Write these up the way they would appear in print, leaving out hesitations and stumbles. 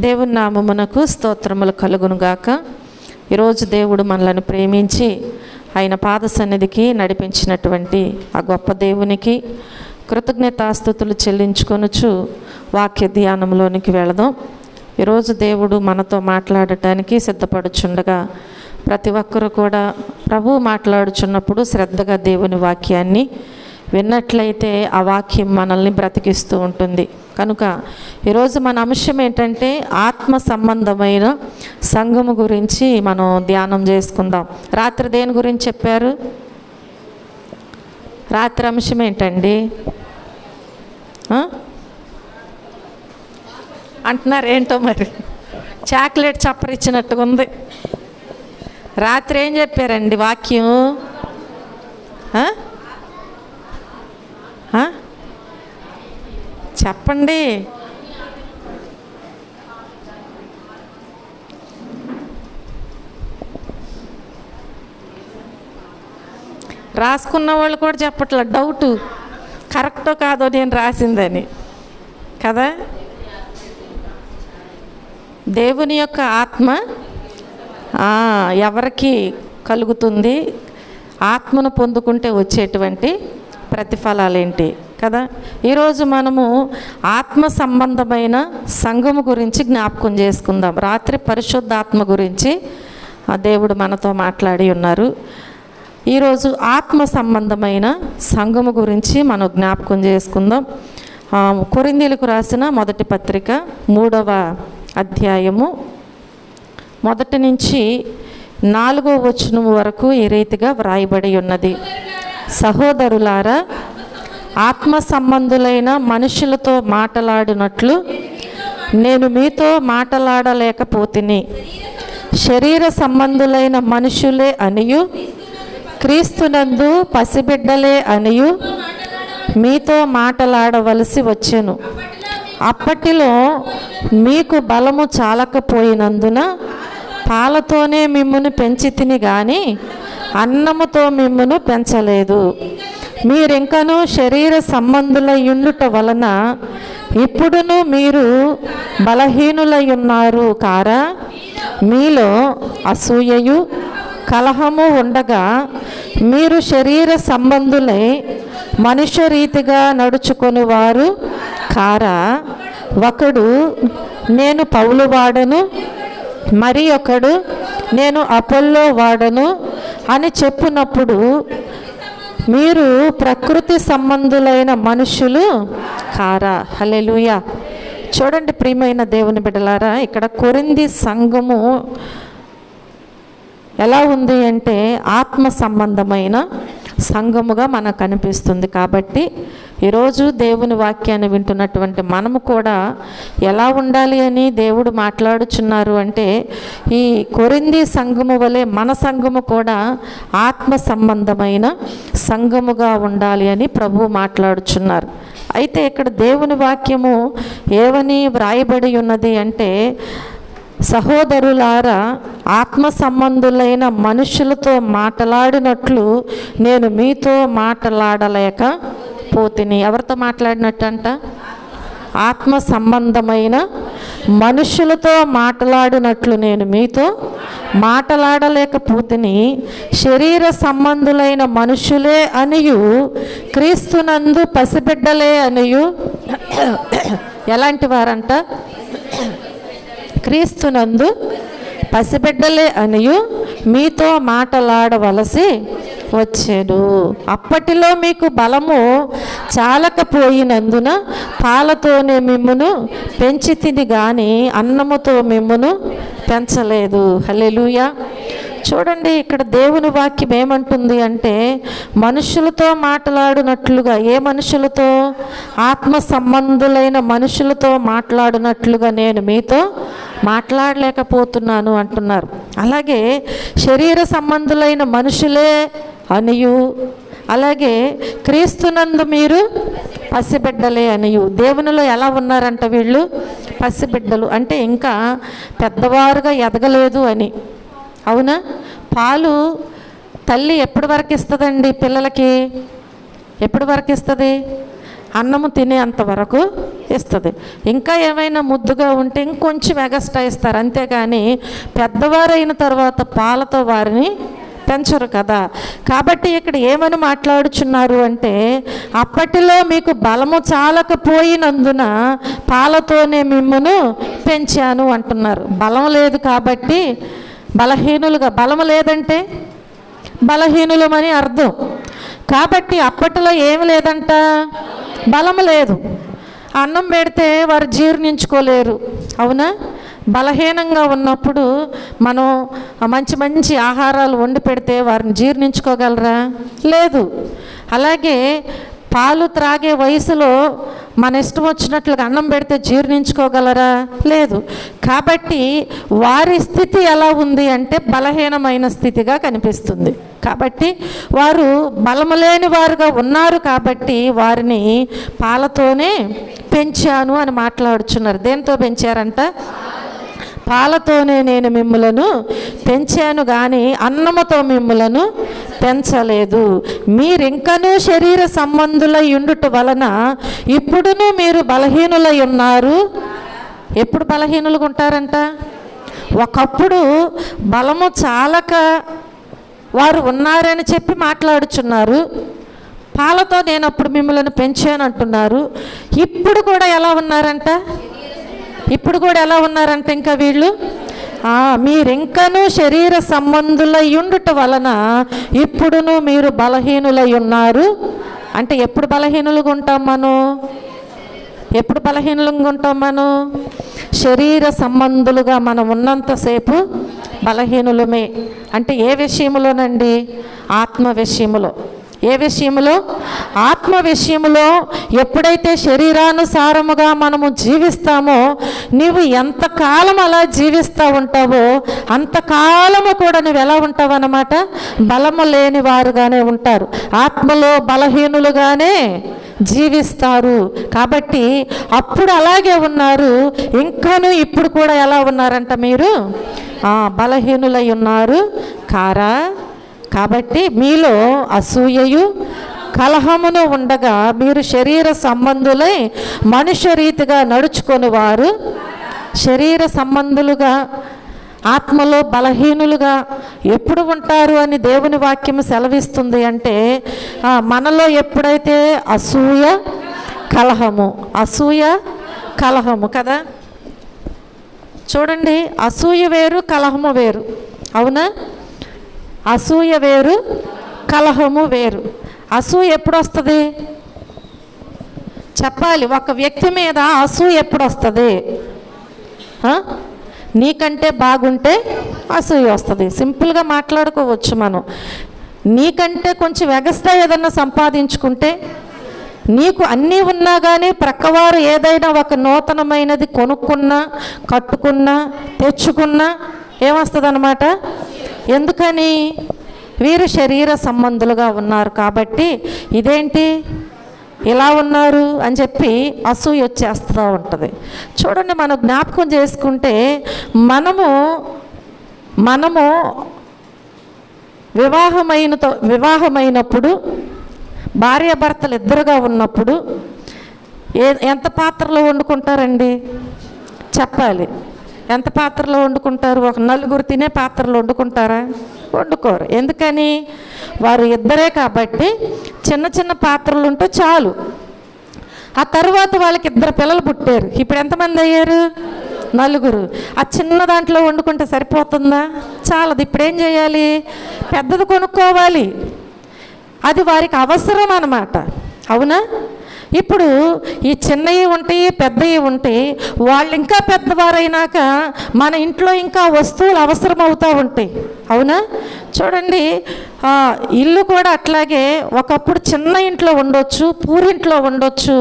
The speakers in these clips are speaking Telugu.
దేవుని నామమునకు స్తోత్రములు కలుగునుగాక. ఈరోజు దేవుడు మనలను ప్రేమించి ఆయన పాద సన్నిధికి నడిపించినటువంటి ఆ గొప్ప దేవునికి కృతజ్ఞతాస్తుతులు చెల్లించుకొనుచు వాక్య ధ్యానంలోనికి వెళదాం. ఈరోజు దేవుడు మనతో మాట్లాడటానికి సిద్ధపడుచుండగా ప్రతి ఒక్కరూ కూడా ప్రభువు మాట్లాడుచున్నప్పుడు శ్రద్ధగా దేవుని వాక్యాన్ని విన్నట్లయితే ఆ వాక్యం మనల్ని బ్రతికిస్తూ ఉంటుంది. కనుక ఈరోజు మన అంశం ఏంటంటే ఆత్మ సంబంధమైన సంఘము గురించి మనం ధ్యానం చేసుకుందాం. రాత్రి దేని గురించి చెప్పారు? రాత్రి అంశం ఏంటండి అంటున్నారు ఏంటో మరి, చాక్లెట్ చప్పరిచ్చినట్టుగా ఉంది. రాత్రి ఏం చెప్పారండి వాక్యం? చెప్పండి. రాసుకున్న వాళ్ళు కూడా చెప్పట్లేదు, డౌటు కరెక్టో కాదో నేను రాసిందని కదా. దేవుని యొక్క ఆత్మ ఎవరికి కలుగుతుంది? ఆత్మను పొందుకుంటే వచ్చేటువంటి ప్రతిఫలాలు ఏంటి కదా. ఈరోజు మనము ఆత్మ సంబంధమైన సంఘము గురించి జ్ఞాపకం చేసుకుందాం. రాత్రి పరిశుద్ధాత్మ గురించి దేవుడు మనతో మాట్లాడి ఉన్నారు. ఈరోజు ఆత్మ సంబంధమైన సంఘము గురించి మనం జ్ఞాపకం చేసుకుందాం. కొరింథీయులకు రాసిన మొదటి పత్రిక 3వ అధ్యాయము 1 నుంచి 4వ వచనం వరకు ఈ రీతిగా వ్రాయబడి ఉన్నది. సహోదరులారా, ఆత్మ సంబంధులైన మనుషులతో మాట్లాడినట్లు నేను మీతో మాట్లాడలేకపోతిని. శరీర సంబంధులైన మనుషులే అనియు క్రీస్తునందు పసిబిడ్డలే అనియు మీతో మాట్లాడవలసి వచ్చెను. అప్పటిలో మీకు బలము చాలకపోయినందున పాలతోనే మిమ్మును పెంచితిని గాని అన్నముతో మిమ్మును పెంచలేదు. మీరింకనూ శరీర సంబంధులయ్యుండుట వలన ఇప్పుడును మీరు బలహీనులయ్యున్నారు కారా? మీలో అసూయయు కలహము ఉండగా మీరు శరీర సంబంధులై మనుష్య రీతిగా నడుచుకొని వారు కారా? ఒకడు నేను పౌలు వాడను, మరి ఒకడు నేను అపోల్లో వాడను అని చెప్పునప్పుడు మీరు ప్రకృతి సంబంధులైన మనుషులు కారా? హల్లెలూయా. చూడండి ప్రియమైన దేవుని బిడ్డలారా, ఇక్కడ కొరింథీ సంఘము ఎలా ఉంది అంటే ఆత్మ సంబంధమైన సంఘముగా మనకు కనిపిస్తుంది. కాబట్టి ఈరోజు దేవుని వాక్యాన్ని వింటున్నటువంటి మనము కూడా ఎలా ఉండాలి అని దేవుడు మాట్లాడుచున్నారు అంటే, ఈ కొరింథీ సంఘము వలె మన సంఘము కూడా ఆత్మ సంబంధమైన సంఘముగా ఉండాలి అని ప్రభువు మాట్లాడుచున్నారు. అయితే ఇక్కడ దేవుని వాక్యము ఏమని వ్రాయబడి ఉన్నది అంటే, సహోదరులారా, ఆత్మ సంబంధులైన మనుషులతో మాట్లాడినట్లు నేను మీతో మాట్లాడలేకపోతిని. ఎవరితో మాట్లాడినట్టంట? ఆత్మ సంబంధమైన మనుషులతో మాట్లాడినట్లు నేను మీతో మాట్లాడలేకపోతిని. శరీర సంబంధులైన మనుషులే అనియు క్రీస్తునందు పసిబిడ్డలే అనియు. ఎలాంటి వారంట? క్రీస్తునందు పసిబిడ్డలే అనియు మీతో మాట్లాడవలసి వచ్చాడు. అప్పటిలో మీకు బలము చాలకపోయినందున పాలతోనే మిమ్మును పెంచితిని గాని అన్నముతో మిమ్మును పెంచలేదు. హల్లెలూయా. చూడండి, ఇక్కడ దేవుని వాక్యం ఏమంటుంది అంటే, మనుషులతో మాట్లాడినట్లుగా. ఏ మనుషులతో? ఆత్మ సంబంధులైన మనుషులతో మాట్లాడినట్లుగా నేను మీతో మాట్లాడలేకపోతున్నాను అంటున్నారు. అలాగే శరీర సంబంధులైన మనుషులే అనియు, అలాగే క్రీస్తునందు మీరు పసిబిడ్డలే అనియు. దేవునిలో ఎలా ఉన్నారంట వీళ్ళు? పసిబిడ్డలు అంటే ఇంకా పెద్దవారుగా ఎదగలేదు అని. అవునా? పాలు తల్లి ఎప్పటి వరకు ఇస్తుందండి పిల్లలకి? ఎప్పటి వరకు ఇస్తుంది? అన్నము తినేంత వరకు ఇస్తుంది. ఇంకా ఏమైనా ముద్దుగా ఉంటే ఇంకొంచెం ఎగస్ట్రా ఇస్తారు, అంతేగాని పెద్దవారైన తర్వాత పాలతో వారిని పెంచరు కదా. కాబట్టి ఇక్కడ ఏమని మాట్లాడుచున్నారు అంటే, అప్పటిలో మీకు బలము చాలకపోయినందున పాలతోనే మిమ్మును పెంచాను అంటున్నారు. బలం లేదు కాబట్టి బలహీనులుగా, బలము లేదంటే బలహీనులమని అర్థం. కాబట్టి అప్పటిలో ఏమి లేదంట, బలము లేదు. అన్నం పెడితే వారు జీర్ణించుకోలేరు, అవునా? బలహీనంగా ఉన్నప్పుడు మనం మంచి మంచి ఆహారాలు వండి పెడితే వారిని జీర్ణించుకోగలరా? లేదు. అలాగే పాలు త్రాగే వయసులో మన ఇష్టం వచ్చినట్లుగా అన్నం పెడితే జీర్ణించుకోగలరా? లేదు. కాబట్టి వారి స్థితి ఎలా ఉంది అంటే బలహీనమైన స్థితిగా కనిపిస్తుంది. కాబట్టి వారు బలము లేని వారుగా ఉన్నారు కాబట్టి వారిని పాలతోనే పెంచాను అని మాట్లాడుచున్నారు. దేంతో పెంచారంట? పాలతోనే నేను మిమ్ములను పెంచాను కానీ అన్నముతో మిమ్ములను పెంచలేదు. మీరింకనూ శరీర సంబంధులై ఉండుట వలన ఇప్పుడును మీరు బలహీనులై ఉన్నారు. ఎప్పుడు బలహీనులుగా ఉంటారంట? ఒకప్పుడు బలము చాలక వారు ఉన్నారని చెప్పి మాట్లాడుచున్నారు. పాలతో నేను అప్పుడు మిమ్మల్ని పెంచాను అంటున్నారు. ఇప్పుడు కూడా ఎలా ఉన్నారంట? ఇప్పుడు కూడా ఎలా ఉన్నారంటే ఇంకా వీళ్ళు మీరింకనూ శరీర సంబంధులై ఉండుట వలన ఇప్పుడును మీరు బలహీనులై ఉన్నారు. అంటే ఎప్పుడు బలహీనులుగా ఉంటాం మనం? ఎప్పుడు బలహీనులుగా ఉంటాం మనం? శరీర సంబంధులుగా మనం ఉన్నంతసేపు బలహీనులమే. అంటే ఏ విషయంలోనండి? ఆత్మ విషయములో. ఏ విషయంలో? ఆత్మ విషయంలో. ఎప్పుడైతే శరీరానుసారముగా మనము జీవిస్తామో, నీవు ఎంతకాలం అలా జీవిస్తూ ఉంటావో అంతకాలము కూడా నువ్వు ఎలా ఉంటావు అన్నమాట? బలము లేని వారుగానే ఉంటారు, ఆత్మలో బలహీనులుగానే జీవిస్తారు. కాబట్టి అప్పుడు అలాగే ఉన్నారు, ఇంకాను ఇప్పుడు కూడా ఎలా ఉన్నారంట? మీరు బలహీనులై ఉన్నారు కారా? కాబట్టి మీలో అసూయయు కలహమును ఉండగా మీరు శరీర సంబంధులై మనుష్య రీతిగా నడుచుకొని వారు. శరీర సంబంధులుగా ఆత్మలో బలహీనులుగా ఎప్పుడు ఉంటారు అని దేవుని వాక్యం సెలవిస్తుంది అంటే, మనలో ఎప్పుడైతే అసూయ కలహము కదా. చూడండి, అసూయ వేరు, కలహము వేరు, అవునా? అసూయ వేరు, కలహము వేరు. అసూయ ఎప్పుడు వస్తుంది చెప్పాలి? ఒక వ్యక్తి మీద అసూయ ఎప్పుడు వస్తుంది? నీకంటే బాగుంటే అసూయ వస్తుంది. సింపుల్గా మాట్లాడుకోవచ్చు మనం. నీకంటే కొంచెం ఎగస్ట్రా ఏదన్నా సంపాదించుకుంటే, నీకు అన్నీ ఉన్నా కానీ ప్రక్కవారు ఏదైనా ఒక నూతనమైనది కొనుక్కున్నా, కట్టుకున్నా, తెచ్చుకున్నా ఏమొస్తుంది అన్నమాట? ఎందుకని? వీరు శరీర సంబంధులుగా ఉన్నారు కాబట్టి ఇదేంటి ఇలా ఉన్నారు అని చెప్పి అసూయ వచ్చేస్తూ ఉంటుంది. చూడండి, మనం జ్ఞాపకం చేసుకుంటే మనము వివాహమైనప్పుడు భార్యాభర్తలు ఇద్దరుగా ఉన్నప్పుడు ఎంత పాత్రలో వండుకుంటారండి? చెప్పాలి. ఎంత పాత్రలో వండుకుంటారు? ఒక నలుగురు తినే పాత్రలో వండుకుంటారా? వండుకోరు. ఎందుకని? వారు ఇద్దరే కాబట్టి చిన్న చిన్న పాత్రలు ఉంటే చాలు. ఆ తర్వాత వాళ్ళకి ఇద్దరు పిల్లలు పుట్టారు. ఇప్పుడు ఎంతమంది అయ్యారు? నలుగురు. ఆ చిన్న దాంట్లో వండుకుంటే సరిపోతుందా? చాలదు. ఇప్పుడు ఏం చేయాలి? పెద్దది కొనుక్కోవాలి. అది వారికి అవసరం అన్నమాట, అవునా? ఇప్పుడు ఈ చిన్నవి ఉంటాయి, పెద్దవి ఉంటాయి. వాళ్ళు ఇంకా పెద్దవారైనాక మన ఇంట్లో ఇంకా వస్తువులు అవసరం అవుతూ ఉంటాయి, అవునా? చూడండి, ఇల్లు కూడా అట్లాగే ఒకప్పుడు చిన్న ఇంట్లో ఉండొచ్చు, పూరింట్లో ఉండొచ్చు,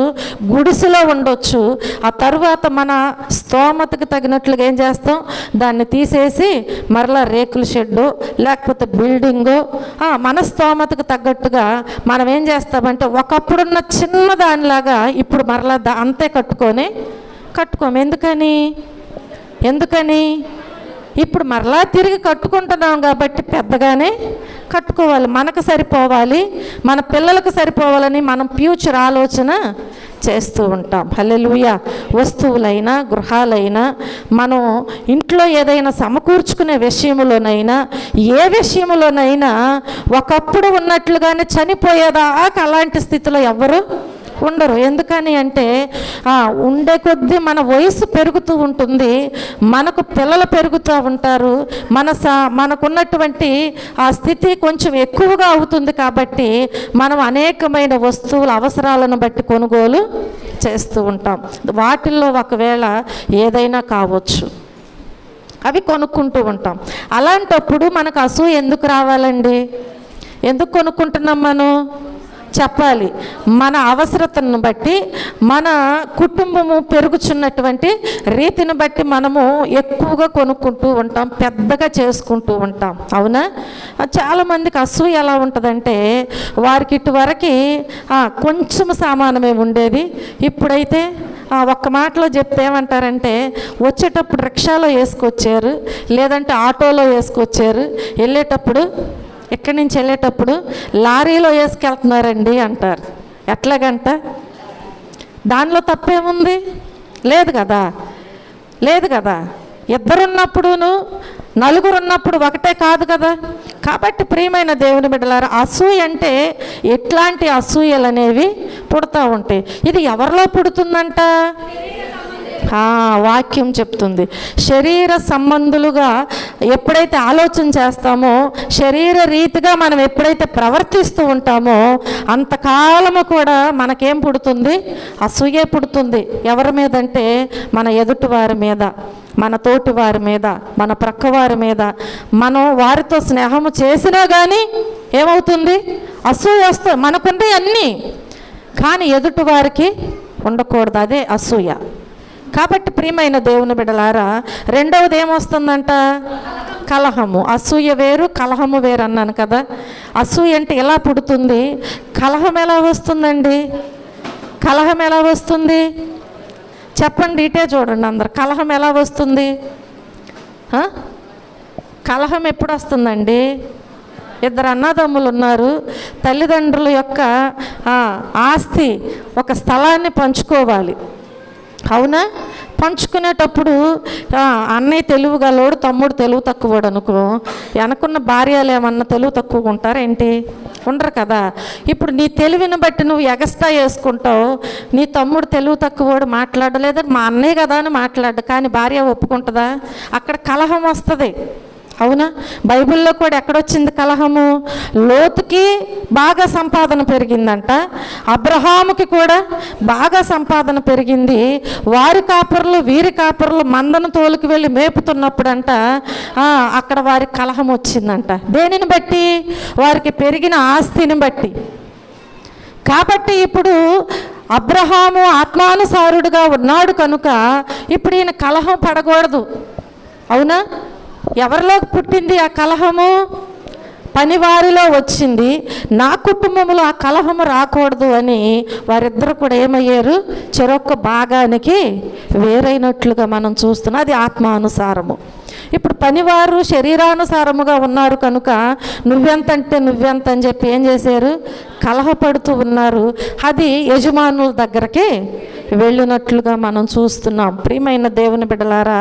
గుడిసెలో ఉండొచ్చు. ఆ తర్వాత మన స్తోమతకు తగినట్లుగా ఏం చేస్తాం? దాన్ని తీసేసి మరలా రేకుల షెడ్డు లేకపోతే బిల్డింగు మన స్తోమతకు తగ్గట్టుగా మనం ఏం చేస్తామంటే ఒకప్పుడున్న చిన్న దానిలాగా ఇప్పుడు మరలా అంతే కట్టుకోము. ఎందుకని? ఇప్పుడు మరలా తిరిగి కట్టుకుంటున్నాం కాబట్టి పెద్దగానే కట్టుకోవాలి. మనకు సరిపోవాలి, మన పిల్లలకు సరిపోవాలని మనం ఫ్యూచర్ ఆలోచన చేస్తూ ఉంటాం. హల్లెలూయా. వస్తువులైనా గృహాలైనా మనం ఇంట్లో ఏదైనా సమకూర్చుకునే విషయంలోనైనా ఏ విషయంలోనైనా ఒకప్పుడు ఉన్నట్లుగానే చనిపోయేదాకా అలాంటి స్థితిలో ఎవ్వరు ఉండరు. ఎందుకని అంటే ఉండే కొద్దీ మన వయసు పెరుగుతూ ఉంటుంది, మనకు పిల్లలు పెరుగుతూ ఉంటారు, మనకున్నటువంటి ఆ స్థితి కొంచెం ఎక్కువగా అవుతుంది. కాబట్టి మనం అనేకమైన వస్తువుల అవసరాలను బట్టి కొనుగోలు చేస్తూ ఉంటాం. వాటిల్లో ఒకవేళ ఏదైనా కావచ్చు, అవి కొనుక్కుంటూ ఉంటాం. అలాంటప్పుడు మనకు అసూయ ఎందుకు రావాలండి? ఎందుకు కొనుక్కుంటున్నాం మనం చెప్పాలి. మన అవసరతను బట్టి, మన కుటుంబము పెరుగుచున్నటువంటి రీతిని బట్టి మనము ఎక్కువగా కొనుక్కుంటూ ఉంటాం, పెద్దగా చేసుకుంటూ ఉంటాం. అవునా? చాలామందికి అసూయ ఎలా ఉంటుందంటే, వారికి ఇటువరకు కొంచెం సామానమే ఉండేది, ఇప్పుడైతే ఒక్క మాటలో చెప్తే ఏమంటారంటే, వచ్చేటప్పుడు రిక్షాలో వేసుకొచ్చారు, లేదంటే ఆటోలో వేసుకొచ్చారు, వెళ్ళేటప్పుడు ఇక్కడి నుంచి వెళ్ళేటప్పుడు లారీలో వేసుకెళ్తున్నారండి అంటారు. ఎట్లాగంట? దానిలో తప్పేముంది? లేదు కదా, లేదు కదా. ఇద్దరున్నప్పుడును నలుగురున్నప్పుడు ఒకటే కాదు కదా. కాబట్టి ప్రియమైన దేవుని బిడ్డలారా, అసూయ అంటే ఎట్లాంటి అసూయలు అనేవి పుడతా ఉంటాయి. ఇది ఎవరిలో పుడుతుందంట? వాక్యం చెప్తుంది. శరీర సంబంధులుగా ఎప్పుడైతే ఆలోచన చేస్తామో, శరీర రీతిగా మనం ఎప్పుడైతే ప్రవర్తిస్తూ ఉంటామో, అంతకాలము కూడా మనకేం పుడుతుంది? అసూయే పుడుతుంది. ఎవరి మీద అంటే, మన ఎదుటి వారి మీద, మన తోటి వారి మీద, మన ప్రక్క వారి మీద. మనం వారితో స్నేహము చేసినా కానీ ఏమవుతుంది? అసూయ వస్తుంది. మనకుంటే అన్నీ, కానీ ఎదుటి వారికి ఉండకూడదు. అదే అసూయ. కాబట్టి ప్రియమైన దేవుని బిడ్డలారా, రెండవది ఏమొస్తుందంట? కలహము. అసూయ వేరు, కలహము వేరు అన్నాను కదా. అసూయ అంటే ఎలా పుడుతుంది, కలహం ఎలా వస్తుందండి? కలహం ఎలా వస్తుంది చెప్పండి, ఇటే చూడండి అందరు. కలహం ఎలా వస్తుంది? కలహం ఎప్పుడు వస్తుందండి? ఇద్దరు అన్నదమ్ములు ఉన్నారు, తల్లిదండ్రుల యొక్క ఆస్తి, ఒక స్థలాన్ని పంచుకోవాలి. అవునా? పంచుకునేటప్పుడు అన్నయ్య తెలివిగలోడు, తమ్ముడు తెలివి తక్కువడు అనుకో, వెనకున్న భార్యలు ఏమన్నా తెలివి తక్కువగా ఉంటారేంటి? ఉండరు కదా. ఇప్పుడు నీ తెలివిని బట్టి నువ్వు ఎగస్ట్రా వేసుకుంటావు. నీ తమ్ముడు తెలివి తక్కువడు మాట్లాడలేదు, మా అన్నయ్య కదా అని మాట్లాడు, కానీ భార్య ఒప్పుకుంటుందా? అక్కడ కలహం వస్తుంది. అవునా? బైబిల్లో కూడా ఎక్కడొచ్చింది కలహము? లోతుకి బాగా సంపాదన పెరిగిందంట, అబ్రహాముకి కూడా బాగా సంపాదన పెరిగింది. వారి కాపరులు వీరి కాపరులు మందను తోలుకు వెళ్ళి మేపుతున్నప్పుడంట అక్కడ వారికి కలహం వచ్చిందంట. దేనిని బట్టి? వారికి పెరిగిన ఆస్తిని బట్టి. కాబట్టి ఇప్పుడు అబ్రహాము ఆత్మానుసారుడుగా ఉన్నాడు కనుక ఇప్పుడు ఈయన కలహం పడకూడదు. అవునా? ఎవరిలోకి పుట్టింది ఆ కలహము? పనివారిలో వచ్చింది. నా కుటుంబంలో ఆ కలహము రాకూడదు అని వారిద్దరు కూడా ఏమయ్యారు? చెరొక్క భాగానికి వేరైనట్లుగా మనం చూస్తున్నాం. అది ఆత్మానుసారము. ఇప్పుడు పనివారు శరీరానుసారముగా ఉన్నారు కనుక నువ్వెంతంటే నువ్వెంత అని చెప్పి ఏం చేశారు? కలహపడుతూ ఉన్నారు. అది యజమానుల దగ్గరికి వెళ్ళినట్లుగా మనం చూస్తున్నాం. ప్రియమైన దేవుని బిడ్డలారా,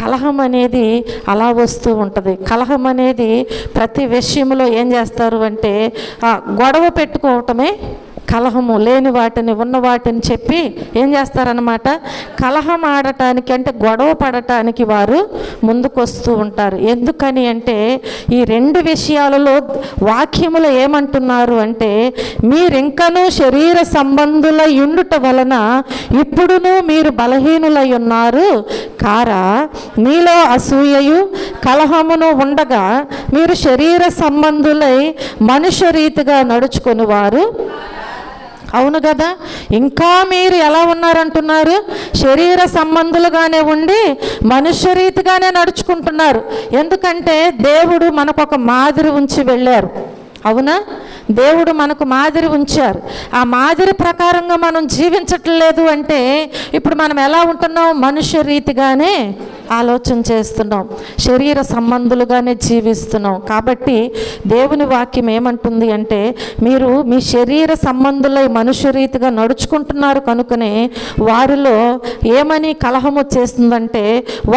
కలహం అనేది అలా వస్తూ ఉంటుంది. కలహం అనేది ప్రతి విషయంలో ఏం చేస్తారు అంటే గొడవ పెట్టుకోవటమే కలహము. లేని వాటిని ఉన్న వాటిని చెప్పి ఏం చేస్తారనమాట? కలహం ఆడటానికి, అంటే గొడవ పడటానికి వారు ముందుకు వస్తూ ఉంటారు. ఎందుకని అంటే ఈ రెండు విషయాలలో వాక్యములు ఏమంటున్నారు అంటే, మీరింకనూ శరీర సంబంధులై ఉండుట వలన ఇప్పుడును మీరు బలహీనులై ఉన్నారు కారా? మీలో అసూయయు కలహమును ఉండగా మీరు శరీర సంబంధులై మనుష్య రీతిగా నడుచుకుని వారు. అవును కదా. ఇంకా మీరు ఎలా ఉన్నారంటున్నారు? శరీర సంబంధులుగానే ఉండి మనుష్య రీతిగానే నడుచుకుంటున్నారు. ఎందుకంటే దేవుడు మనకు ఒక మాదిరి ఉంచి వెళ్ళారు. అవునా? దేవుడు మనకు మాదిరి ఉంచారు. ఆ మాదిరి ప్రకారంగా మనం జీవించట్లేదు అంటే ఇప్పుడు మనం ఎలా ఉంటున్నాం? మనుష్య రీతిగానే ఆలోచన చేస్తున్నాం, శరీర సంబంధులుగానే జీవిస్తున్నాం. కాబట్టి దేవుని వాక్యం ఏమంటుంది అంటే, మీరు మీ శరీర సంబంధులై మనుష్య రీతిగా నడుచుకుంటున్నారు కనుకనే వారిలో ఏమని కలహం వచ్చేస్తుందంటే,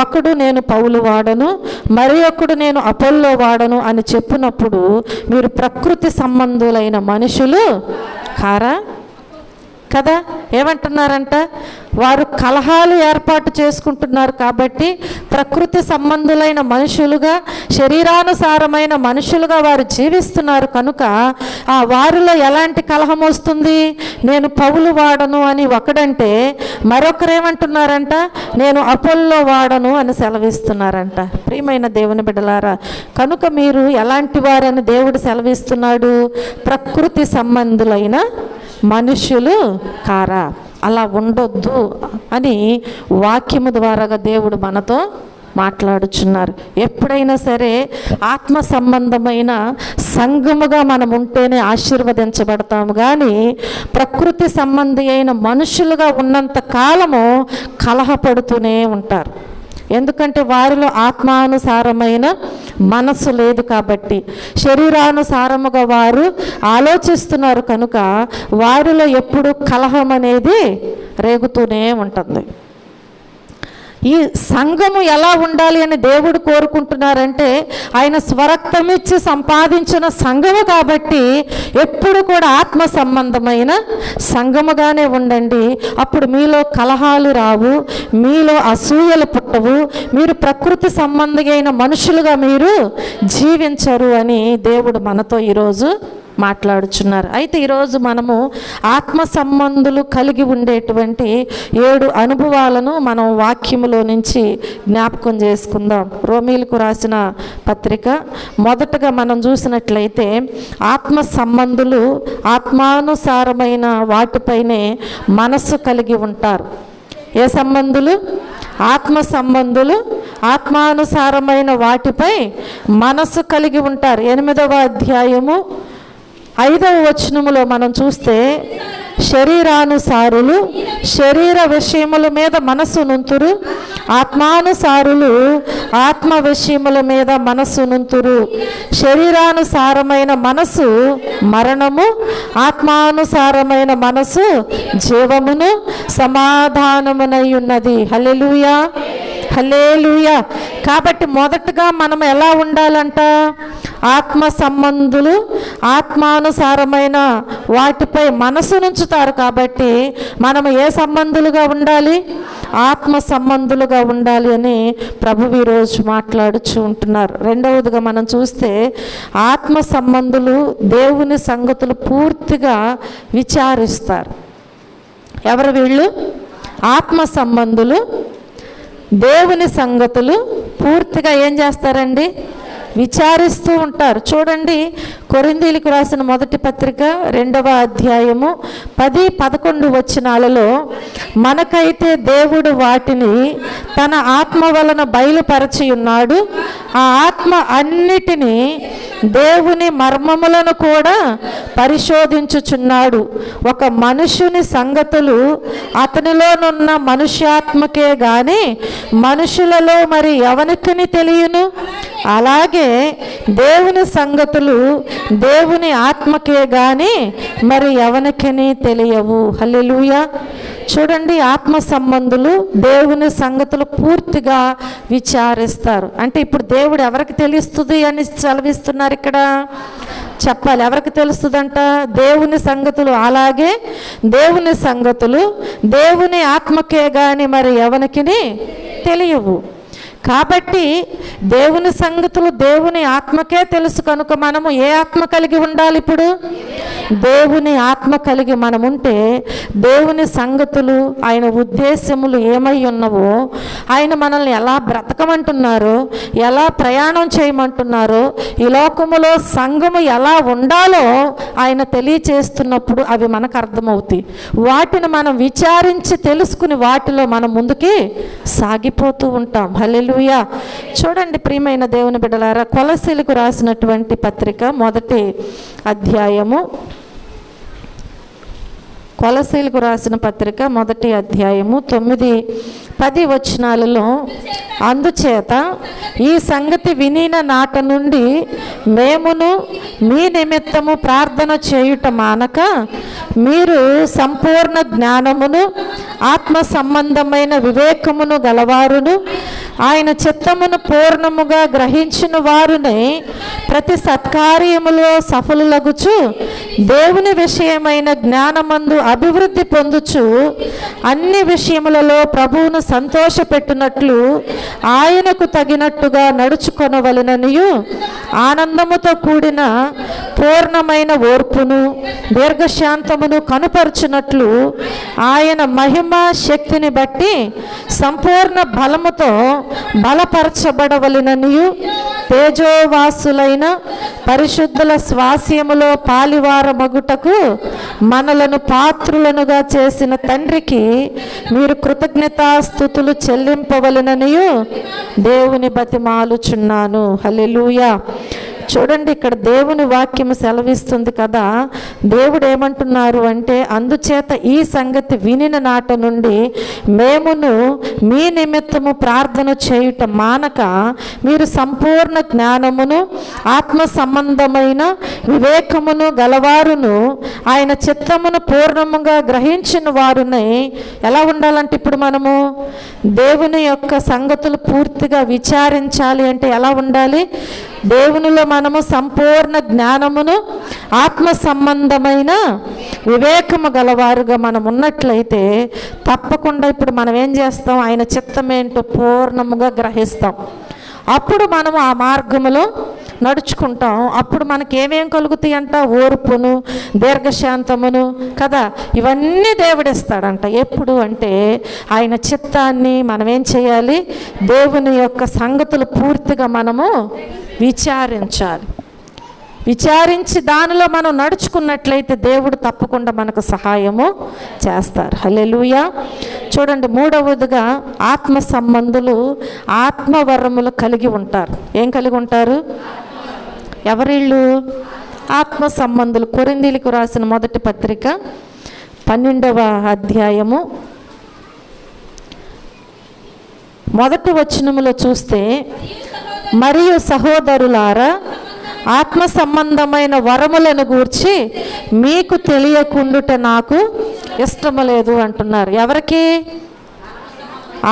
ఒకడు నేను పౌలు వాడను, మరి ఒకడు నేను అపోల్లో వాడను అని చెప్పినప్పుడు మీరు ప్రకృతి సంబంధులైన మనుషులు కారా కదా? ఏమంటున్నారంట, వారు కలహాలు ఏర్పాటు చేసుకుంటున్నారు కాబట్టి ప్రకృతి సంబంధులైన మనుషులుగా, శరీరానుసారమైన మనుషులుగా వారు జీవిస్తున్నారు కనుక ఆ వారిలో ఎలాంటి కలహం వస్తుంది? నేను పౌలు వాడను అని ఒకడంటే మరొకరు ఏమంటున్నారంట, నేను అపోల్లో వాడను అని సెలవిస్తున్నారంట. ప్రియమైన దేవుని బిడ్డలారా, కనుక మీరు ఎలాంటి వారని దేవుడు సెలవిస్తున్నాడు? ప్రకృతి సంబంధులైన మనుషులు కారా, అలా ఉండొద్దు అని వాక్యము ద్వారాగా దేవుడు మనతో మాట్లాడుచున్నారు. ఎప్పుడైనా సరే ఆత్మ సంబంధమైన సంఘముగా మనం ఉంటేనే ఆశీర్వదించబడతాము, కానీ ప్రకృతి సంబంధి అయిన మనుషులుగా ఉన్నంత కాలము కలహపడుతూనే ఉంటారు. ఎందుకంటే వారిలో ఆత్మానుసారమైన మనస్సు లేదు కాబట్టి, శరీరానుసారముగా వారు ఆలోచిస్తున్నారు కనుక వారిలో ఎప్పుడు కలహం అనేది రేగుతూనే ఉంటుంది. ఈ సంఘము ఎలా ఉండాలి అని దేవుడు కోరుకుంటున్నారంటే, ఆయన స్వరక్తమిచ్చి సంపాదించిన సంఘము కాబట్టి ఎప్పుడు కూడా ఆత్మ సంబంధమైన సంఘముగానే ఉండండి. అప్పుడు మీలో కలహాలు రావు, మీలో అసూయలు పుట్టవు, మీరు ప్రకృతి సంబంధి అయిన మనుషులుగా మీరు జీవించరు అని దేవుడు మనతో ఈరోజు మాట్లాడుచున్నారు. అయితే ఈరోజు మనము ఆత్మ సంబంధులు కలిగి ఉండేటువంటి 7 అనుభవాలను మనం వాక్యములో నుంచి జ్ఞాపకం చేసుకుందాం. రోమీలకు రాసిన పత్రిక మొదటగా మనం చూసినట్లయితే, ఆత్మ సంబంధులు ఆత్మానుసారమైన వాటిపైనే మనస్సు కలిగి ఉంటారు. ఏ సంబంధులు? ఆత్మ సంబంధులు ఆత్మానుసారమైన వాటిపై మనస్సు కలిగి ఉంటారు. 8వ అధ్యాయము 5వ వచనములో మనం చూస్తే, శరీరానుసారులు శరీర విషయముల మీద మనస్సు నుంతురు, ఆత్మానుసారులు ఆత్మ విషయముల మీద మనస్సు నుంతురు. శరీరానుసారమైన మనస్సు మరణము, ఆత్మానుసారమైన మనస్సు జీవమును సమాధానమునై ఉన్నది. హల్లెలూయా, హల్లెలూయా. కాబట్టి మొదటగా మనం ఎలా ఉండాలంట? ఆత్మ సంబంధులు ఆత్మానుసారమైన వాటిపై మనసు నుంచుతారు కాబట్టి మనం ఏ సంబంధులుగా ఉండాలి? ఆత్మ సంబంధులుగా ఉండాలి అని ప్రభువు ఈరోజు మాట్లాడుచూ ఉంటున్నారు. రెండవదిగా మనం చూస్తే, ఆత్మ సంబంధులు దేవుని సంగతులు పూర్తిగా విచారిస్తారు. ఎవరు వీళ్ళు? ఆత్మ సంబంధులు దేవుని సంగతులు పూర్తిగా ఏం చేస్తారండి? విచారిస్తూ ఉంటారు. చూడండి, కొరింథీయులకు రాసిన మొదటి పత్రిక 2వ అధ్యాయము 10-11 వచనాలలో, మనకైతే దేవుడు వాటిని తన ఆత్మ వలన బయలుపరచి ఉన్నాడు, ఆ ఆత్మ అన్నిటినీ దేవుని మర్మములను కూడా పరిశోధించుచున్నాడు. ఒక మనుషుని సంగతులు అతనిలోనున్న మనుష్యాత్మకే గాని మనుషులలో మరి ఎవనికని తెలియను. అలాగే దేవుని సంగతులు దేవుని ఆత్మకే గాని మరి ఎవనికని తెలియవు. హల్లెలూయా. చూడండి, ఆత్మ సంబంధులు దేవుని సంగతులు పూర్తిగా విచారిస్తారు. అంటే ఇప్పుడు దేవుడు ఎవరికి తెలుస్తుంది అని సెలవిస్తున్నారు ఇక్కడ? చెప్పాలి, ఎవరికి తెలుస్తుందంట? దేవుని సంగతులు. అలాగే దేవుని సంగతులు దేవుని ఆత్మకే గాని మరి ఎవనికిని తెలియవు. కాబట్టి దేవుని సంగతులు దేవుని ఆత్మకే తెలుసు కనుక మనము ఏ ఆత్మ కలిగి ఉండాలి? ఇప్పుడు దేవుని ఆత్మ కలిగి మనముంటే దేవుని సంగతులు, ఆయన ఉద్దేశములు ఏమై ఉన్నవో, ఆయన మనల్ని ఎలా బ్రతకమంటున్నారో, ఎలా ప్రయాణం చేయమంటున్నారో, ఈ లోకములో సంఘము ఎలా ఉండాలో ఆయన తెలియచేస్తున్నప్పుడు అవి మనకు అర్థమవుతాయి. వాటిని మనం విచారించి తెలుసుకుని వాటిలో మనం ముందుకి సాగిపోతూ ఉంటాం. హల్లెలూయా. చూడండి ప్రియమైన దేవుని బిడ్డలారా, కొలస్సీలకు రాసినటువంటి పత్రిక 1వ అధ్యాయము, కొలసీలకు రాసిన పత్రిక 1వ అధ్యాయము 9-10 వచనాలలో, అందుచేత ఈ సంగతి వినిన నాట నుండి మేమును మీ నిమిత్తము ప్రార్థన చేయుట మానక, మీరు సంపూర్ణ జ్ఞానమును ఆత్మ సంబంధమైన వివేకమును గలవారును ఆయన చిత్తమును పూర్ణముగా గ్రహించిన వారునే ప్రతి సత్కార్యములో సఫలులగుచు దేవుని విషయమైన జ్ఞానమందు అభివృద్ధి పొందుచు అన్ని విషయములలో ప్రభువును సంతోషపెట్టునట్లు ఆయనకు తగినట్టుగా నడుచుకొనవలెననియు, ఆనందముతో కూడిన పూర్ణమైన ఓర్పును దీర్ఘశాంతమును కనుపరుచునట్లు ఆయన మహిమ శక్తిని బట్టి సంపూర్ణ బలముతో బలపరచబడవలెననియు, తేజోవాసులైన పరిశుద్ధుల స్వాస్యములో పాలివారమగుటకు మనలను పాత్రులనుగా చేసిన తండ్రికి మీరు కృతజ్ఞతాస్తుతులు చెల్లింపవలెననియు దేవుని బతిమాలుచున్నాను. హల్లెలూయా. చూడండి, ఇక్కడ దేవుని వాక్యము సెలవిస్తుంది కదా. దేవుడు ఏమంటున్నారు అంటే, అందుచేత ఈ సంగతి వినిన నాట నుండి మేమును మీ నిమిత్తము ప్రార్థన చేయుట మానక, మీరు సంపూర్ణ జ్ఞానమును ఆత్మ సంబంధమైన వివేకమును గలవారును ఆయన చిత్తమును పూర్ణముగా గ్రహించిన వారుని. ఎలా ఉండాలంటే, ఇప్పుడు మనము దేవుని యొక్క సంగతులు పూర్తిగా విచారించాలి అంటే ఎలా ఉండాలి? దేవునిలో మనము సంపూర్ణ జ్ఞానమును ఆత్మ సంబంధమైన వివేకము గలవారుగా మనం ఉన్నట్లయితే తప్పకుండా ఇప్పుడు మనం ఏం చేస్తాం? ఆయన చిత్తమేంటో పూర్ణముగా గ్రహిస్తాం. అప్పుడు మనము ఆ మార్గములో నడుచుకుంటాం. అప్పుడు మనకి ఏమేం కలుగుతాయి అంట? ఓర్పును దీర్ఘశాంతమును కదా, ఇవన్నీ దేవుడిస్తాడంట. ఎప్పుడు అంటే ఆయన చిత్తాన్ని మనం ఏం చేయాలి? దేవుని యొక్క సంగతులు పూర్తిగా మనము విచారించాలి. విచారించి దానిలో మనం నడుచుకున్నట్లయితే దేవుడు తప్పకుండా మనకు సహాయము చేస్తారు. హల్లెలూయా. చూడండి, మూడవదిగా ఆత్మ సంబంధులు ఆత్మవరములు కలిగి ఉంటారు. ఏం కలిగి ఉంటారు? ఎవరిళ్ళు? ఆత్మ సంబంధులు. కొరింథీయులకు రాసిన 1వ పత్రిక 12వ అధ్యాయము 1వ వచనములో చూస్తే, మరియు సహోదరులారా, ఆత్మ సంబంధమైన వరములను గూర్చి మీకు తెలియకుండుట నాకు ఇష్టము లేదు అంటున్నారు. ఎవరికి?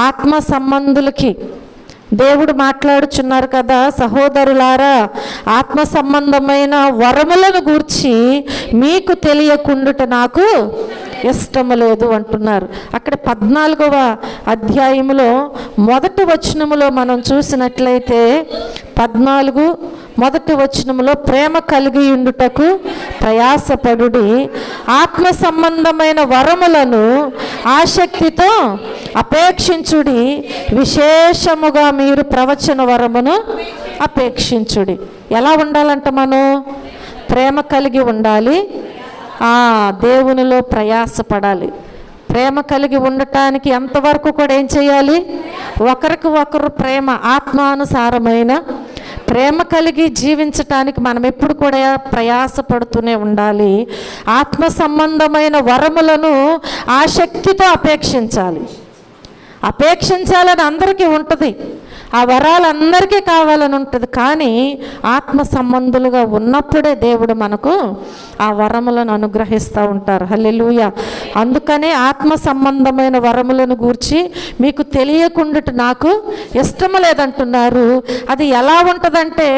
ఆత్మ సంబంధులకి దేవుడు మాట్లాడుచున్నారు కదా. సహోదరులారా, ఆత్మ సంబంధమైన వరములను గూర్చి మీకు తెలియకుండుట నాకు ఇష్టము లేదు అంటున్నారు. అక్కడ 14వ అధ్యాయములో 1వ వచనములో మనం చూసినట్లయితే 14 వచనములో, ప్రేమ కలిగి ఉండుటకు ప్రయాసపడుడి, ఆత్మ సంబంధమైన వరములను ఆసక్తితో అపేక్షించుడి, విశేషముగా మీరు ప్రవచన వరమును అపేక్షించుడి. ఎలా ఉండాలంట? మనం ప్రేమ కలిగి ఉండాలి, దేవునిలో ప్రయాసపడాలి. ప్రేమ కలిగి ఉండటానికి ఎంతవరకు కూడా ఏం చేయాలి? ఒకరికి ఒకరు ప్రేమ, ఆత్మానుసారమైన ప్రేమ కలిగి జీవించటానికి మనం ఎప్పుడు కూడా ప్రయాసపడుతూనే ఉండాలి. ఆత్మ సంబంధమైన వరములను ఆసక్తితో అపేక్షించాలి. అపేక్షించాలని అందరికీ ఉంటుంది, ఆ వరాలు అందరికీ కావాలని ఉంటుంది. కానీ ఆత్మ సంబంధులుగా ఉన్నప్పుడే దేవుడు మనకు ఆ వరములను అనుగ్రహిస్తూ ఉంటారు. హల్లెలూయా. అందుకనే ఆత్మ సంబంధమైన వరములను గూర్చి మీకు తెలియకుండుట నాకు ఇష్టము లేదంటున్నారు. అది ఎలా ఉంటుందంటే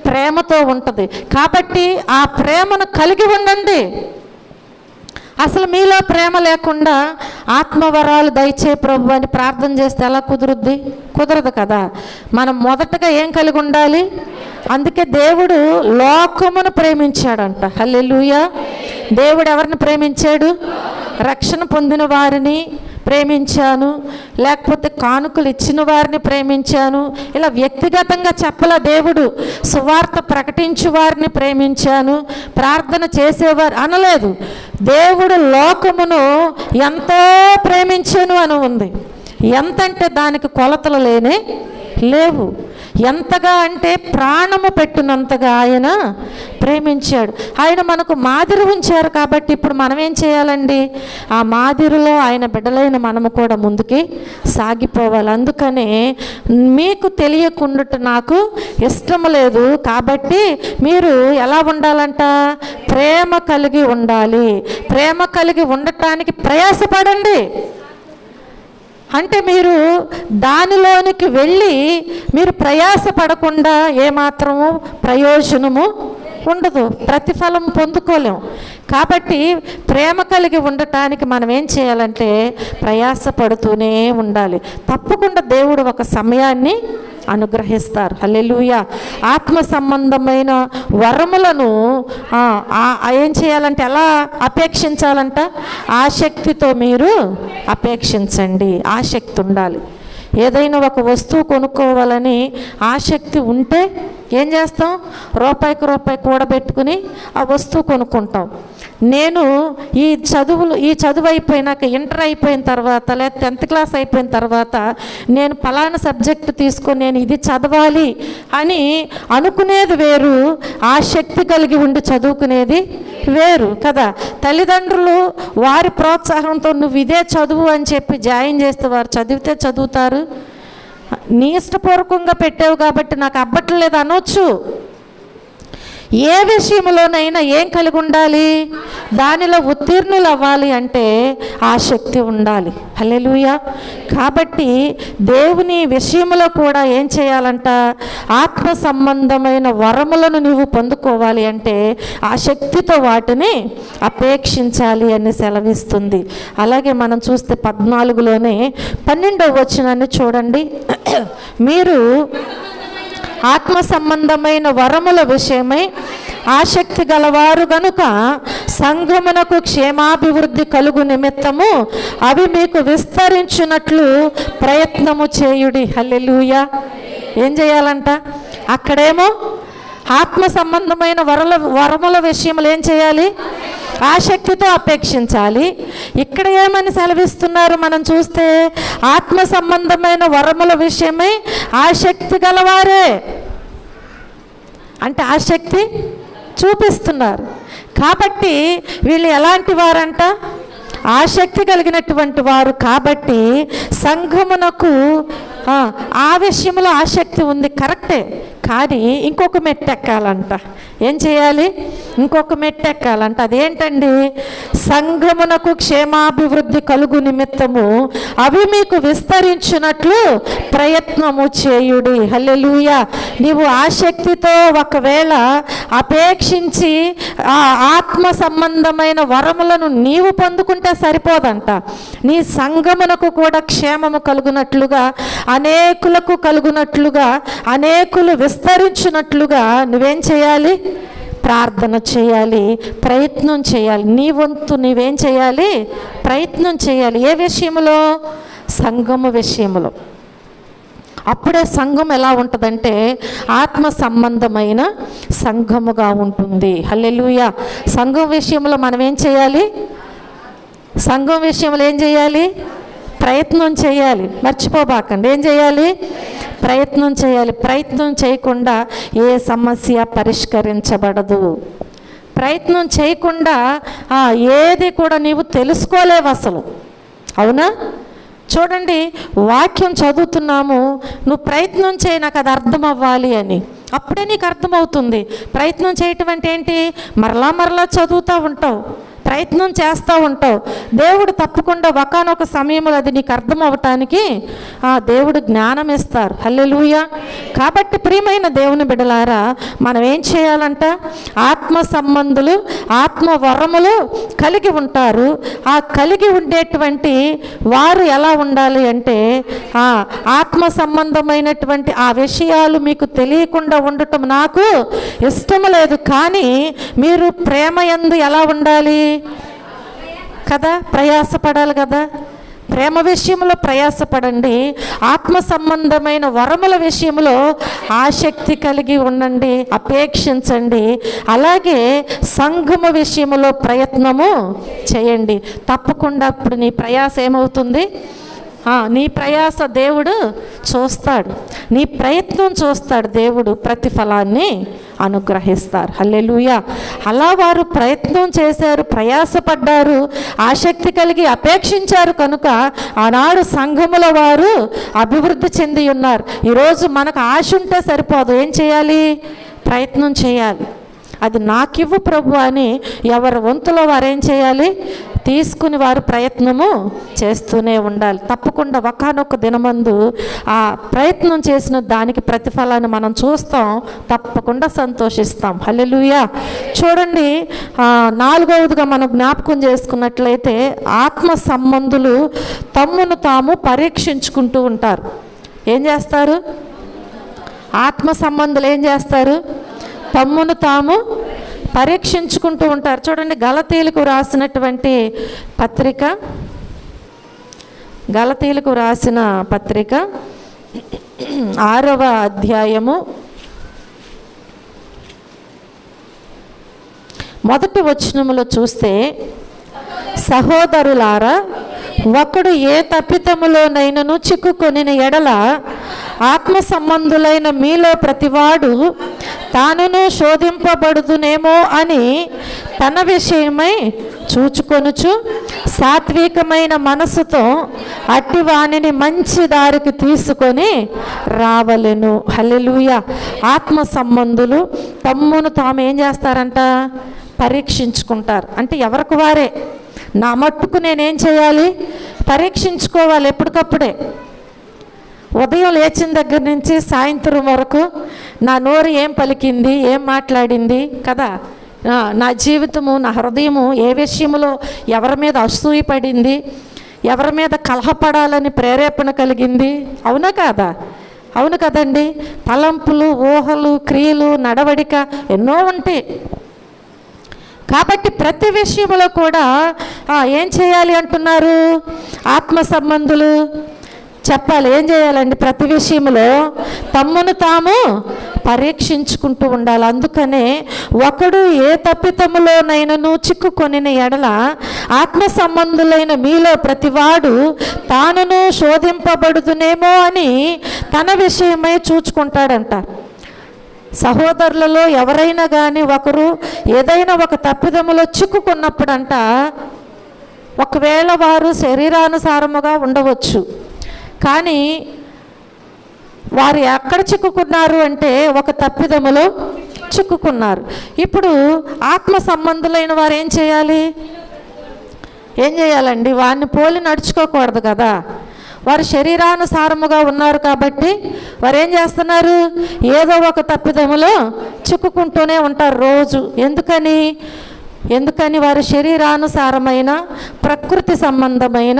ప్రేమతో ఉంటుంది. కాబట్టి ఆ ప్రేమను కలిగి ఉండండి. అసలు మీలో ప్రేమ లేకుండా ఆత్మవరాలు దయచే ప్రభు అని ప్రార్థన చేస్తే ఎలా కుదురుద్ది? కుదరదు కదా. మనం మొదటగా ఏం కలిగి ఉండాలి? అందుకే దేవుడు లోకమును ప్రేమించాడంట. హల్లెలూయా. దేవుడు ఎవరిని ప్రేమించాడు? రక్షణ పొందిన వారిని ప్రేమించాను, లేకపోతే కానుకలు ఇచ్చిన వారిని ప్రేమించాను, ఇలా వ్యక్తిగతంగా చెప్పల. దేవుడు సువార్త ప్రకటించు వారిని ప్రేమించాను, ప్రార్థన చేసేవారు అనలేదు. దేవుడు లోకమును ఎంతో ప్రేమించాను అని ఉంది. ఎంతంటే దానికి కొలతలు లేవు. ఎంతగా అంటే ప్రాణము పెట్టినంతగా ఆయన ప్రేమించాడు. ఆయన మనకు మాదిరి ఉంచారు కాబట్టి ఇప్పుడు మనం ఏం చేయాలండి? ఆ మాదిరిలో ఆయన బిడ్డలైన మనము కూడా ముందుకి సాగిపోవాలి. అందుకనే మీకు తెలియకుండా నాకు ఇష్టం లేదు కాబట్టి మీరు ఎలా ఉండాలంట? ప్రేమ కలిగి ఉండాలి. ప్రేమ కలిగి ఉండటానికి ప్రయాసపడండి. అంటే మీరు దానిలోనికి వెళ్ళి మీరు ప్రయాసపడకుండా ఏమాత్రము ప్రయోజనము ఉండదు, ప్రతిఫలం పొందుకోలేము. కాబట్టి ప్రేమ కలిగి ఉండటానికి మనం ఏం చేయాలంటే ప్రయాసపడుతూనే ఉండాలి. తప్పకుండా దేవుడు ఒక సమయాన్ని అనుగ్రహిస్తారు. హల్లెలూయా. ఆత్మ సంబంధమైన వరములను ఏం చేయాలంటే ఎలా అపేక్షించాలంట? ఆసక్తితో మీరు అపేక్షించండి. ఆసక్తి ఉండాలి. ఏదైనా ఒక వస్తువు కొనుక్కోవాలని ఆసక్తి ఉంటే ఏం చేస్తాం? రూపాయికి రూపాయి కూడబెట్టుకుని ఆ వస్తువు కొనుక్కుంటాం. నేను ఈ చదువు అయిపోయినాక, ఇంటర్ అయిపోయిన తర్వాత లేదా 10th క్లాస్ అయిపోయిన తర్వాత నేను ఫలానా సబ్జెక్టు తీసుకొని నేను ఇది చదవాలి అని అనుకునేది వేరు, ఆసక్తి కలిగి ఉండి చదువుకునేది వేరు కదా. తల్లిదండ్రులు వారి ప్రోత్సాహంతో నువ్వు ఇదే చదువు అని చెప్పి జాయిన్ చేస్తే వారు చదివితే చదువుతారు. నీ ఇష్టపూర్వకంగా పెట్టావు కాబట్టి నాకు అవ్వట్లేదు అనొచ్చు. ఏ విషయంలోనైనా ఏం కలిగి ఉండాలి? దానిలో ఉత్తీర్ణులు అవ్వాలి అంటే ఆసక్తి ఉండాలి. హల్లెలూయా. కాబట్టి దేవుని విషయంలో కూడా ఏం చేయాలంట? ఆత్మ సంబంధమైన వరములను నువ్వు పొందుకోవాలి అంటే ఆసక్తితో వాటిని అపేక్షించాలి అని సెలవిస్తుంది. అలాగే మనం చూస్తే 14లోనే 12వ వచనాన్ని చూడండి. మీరు ఆత్మ సంబంధమైన వరముల విషయమై ఆసక్తి గలవారు గనుక సంఘమునకు క్షేమాభివృద్ధి కలుగు నిమిత్తము అవి మీకు విస్తరించినట్లు ప్రయత్నము చేయుడి. హల్లెలూయా. ఏం చేయాలంట? అక్కడేమో ఆత్మ సంబంధమైన వరముల విషయములు ఏం చేయాలి? ఆసక్తితో అపేక్షించాలి. ఇక్కడ ఏమని సెలవిస్తున్నారు మనం చూస్తే? ఆత్మ సంబంధమైన వరముల విషయమై ఆసక్తి గలవారే అంటే ఆసక్తి చూపిస్తున్నారు. కాబట్టి వీళ్ళు ఎలాంటి వారంట? ఆసక్తి కలిగినటువంటి వారు. కాబట్టి సంఘమునకు ఆ విషయంలో ఆసక్తి ఉంది, కరెక్టే. కానీ ఇంకొక మెట్టు ఎక్కాలంట. ఏం చేయాలి? ఇంకొక మెట్టు ఎక్కాలంట. అదేంటండి? సంఘమునకు క్షేమాభివృద్ధి కలుగు నిమిత్తము అవి మీకు విస్తరించినట్లు ప్రయత్నము చేయుడి. హల్లెలూయా. నీవు ఆసక్తితో ఒకవేళ అపేక్షించి ఆ ఆత్మ సంబంధమైన వరములను నీవు పొందుకుంటే సరిపోదంట. నీ సంఘమునకు కూడా క్షేమము కలుగునట్లుగా, అనేకులకు కలుగునట్లుగా, అనేకులు విస్తరించినట్లుగా నువ్వేం చేయాలి? ప్రార్థన చేయాలి, ప్రయత్నం చేయాలి. నీ వంతు నీవేం చేయాలి? ప్రయత్నం చేయాలి. ఏ విషయంలో? సంఘము విషయంలో. అప్పుడే సంఘం ఎలా ఉంటుందంటే ఆత్మ సంబంధమైన సంఘముగా ఉంటుంది. హల్లెలూయా. సంఘం విషయంలో మనం ఏం చేయాలి? సంఘం విషయంలో ఏం చేయాలి? ప్రయత్నం చేయాలి. మర్చిపోబాకండి. ఏం చేయాలి? ప్రయత్నం చేయాలి. ప్రయత్నం చేయకుండా ఏ సమస్య పరిష్కరించబడదు. ప్రయత్నం చేయకుండా ఏది కూడా నీవు తెలుసుకోలేవు అసలు. అవునా? చూడండి, వాక్యం చదువుతున్నాము, నువ్వు ప్రయత్నం చేయి నాకు అది అర్థం అవ్వాలి అని. అప్పుడే నీకు అర్థమవుతుంది. ప్రయత్నం చేయటం అంటే ఏంటి? మరలా చదువుతూ ఉంటావు, ప్రయత్నం చేస్తూ ఉంటావు. దేవుడు తప్పకుండా ఒకానొక సమయంలో అది నీకు అర్థం అవ్వటానికి దేవుడు జ్ఞానం ఇస్తారు. హల్లెలూయా. కాబట్టి ప్రియమైన దేవుని బిడ్డలారా, మనం ఏం చేయాలంట? ఆత్మ సంబంధులు ఆత్మ వరములు కలిగి ఉంటారు. ఆ కలిగి ఉండేటువంటి వారు ఎలా ఉండాలి అంటే ఆత్మ సంబంధమైనటువంటి ఆ విషయాలు మీకు తెలియకుండా ఉండటం నాకు ఇష్టం లేదు. కానీ మీరు ప్రేమ యందు ఎలా ఉండాలి కదా? ప్రయాసపడాలి కదా. ప్రేమ విషయంలో ప్రయాసపడండి. ఆత్మ సంబంధమైన వరముల విషయంలో ఆసక్తి కలిగి ఉండండి, అపేక్షించండి. అలాగే సంఘము విషయంలో ప్రయత్నము చేయండి. తప్పకుండా ఇప్పుడు నీ ప్రయాస ఏమవుతుంది? నీ ప్రయాస దేవుడు చూస్తాడు, నీ ప్రయత్నం చూస్తాడు, దేవుడు ప్రతిఫలాన్ని అనుగ్రహిస్తారు. హల్లెలూయా. అలా వారు ప్రయత్నం చేశారు, ప్రయాసపడ్డారు, ఆసక్తి కలిగి అపేక్షించారు కనుక ఆనాడు సంఘముల వారు అభివృద్ధి చెంది ఉన్నారు. ఈరోజు మనకు ఆశ ఉంటే సరిపోదు, ఏం చేయాలి? ప్రయత్నం చేయాలి. అది నాకివ్వు ప్రభు అని ఎవరి వంతులో వారు ఏం చేయాలి? తీసుకుని వారు ప్రయత్నము చేస్తూనే ఉండాలి. తప్పకుండా ఒకానొక దినమందు ఆ ప్రయత్నం చేసిన దానికి ప్రతిఫలాన్ని మనం చూస్తాం, తప్పకుండా సంతోషిస్తాం. హల్లెలూయా. చూడండి, 4వదిగా మనం జ్ఞాపకం చేసుకున్నట్లయితే ఆత్మ సంబంధులు తమ్మును తాము పరీక్షించుకుంటూ ఉంటారు. ఏం చేస్తారు? ఆత్మ సంబంధులు ఏం చేస్తారు? తమ్మును తాము పరీక్షించుకుంటూ ఉంటారు. చూడండి, గలతీలకు రాసినటువంటి పత్రిక, గలతీలకు రాసిన పత్రిక 6వ అధ్యాయము 1వ వచనములో చూస్తే, సహోదరులారా, ఒకడు ఏ తప్పితములోనైనను చిక్కుకొనిన ఎడల ఆత్మ సంబంధులైన మీలో ప్రతివాడు తానును శోధింపబడుదునేమో అని తన విషయమై చూచుకొనుచు సాత్వికమైన మనసుతో అట్టి వానిని మంచి దారికి తీసుకొని రావలెను. హల్లెలూయా. ఆత్మ సంబంధులు తమ్మును తాము ఏం చేస్తారంట? పరీక్షించుకుంటారు. అంటే ఎవరికి వారే, నా మట్టుకు నేనేం చేయాలి? పరీక్షించుకోవాలి ఎప్పటికప్పుడే. ఉదయం లేచిన దగ్గర నుంచి సాయంత్రం వరకు నా నోరు ఏం పలికింది, ఏం మాట్లాడింది కదా, నా జీవితము, నా హృదయము ఏ విషయంలో ఎవరి మీద అసూయ పడింది, ఎవరి మీద కలహపడాలని ప్రేరేపణ కలిగింది, అవునా కాదా? అవును కదండి. తలంపులు, ఊహలు, క్రియలు, నడవడిక ఎన్నో ఉంటాయి. కాబట్టి ప్రతి విషయంలో కూడా ఏం చేయాలి అంటున్నారు? ఆత్మ సంబంధులు చెప్పాలి. ఏం చేయాలండి? ప్రతి విషయంలో తమ్మును తాము పరీక్షించుకుంటూ ఉండాలి. అందుకనే ఒకడు ఏ తప్పితములోనైనను చిక్కుకొనిన ఎడల ఆత్మ సంబంధులైన మీలో ప్రతివాడు తానును శోధింపబడుదునేమో అని తన విషయమై చూచుకుంటాడంట. సహోదరులలో ఎవరైనా కానీ ఒకరు ఏదైనా ఒక తప్పిదములో చిక్కుకున్నప్పుడంట, ఒకవేళ వారు శరీరానుసారముగా ఉండవచ్చు, కానీ వారు ఎక్కడ చిక్కుకున్నారు అంటే ఒక తప్పిదములో చిక్కుకున్నారు. ఇప్పుడు ఆత్మ సంబంధులైన వారు ఏం చేయాలి? ఏం చేయాలండి? వారిని పోలి నడుచుకోకూడదు కదా. వారు శరీరానుసారముగా ఉన్నారు కాబట్టి వారు ఏం చేస్తున్నారు? ఏదో ఒక తప్పిదములో చిక్కుకుంటూనే ఉంటారు రోజు. ఎందుకని వారు శరీరానుసారమైన ప్రకృతి సంబంధమైన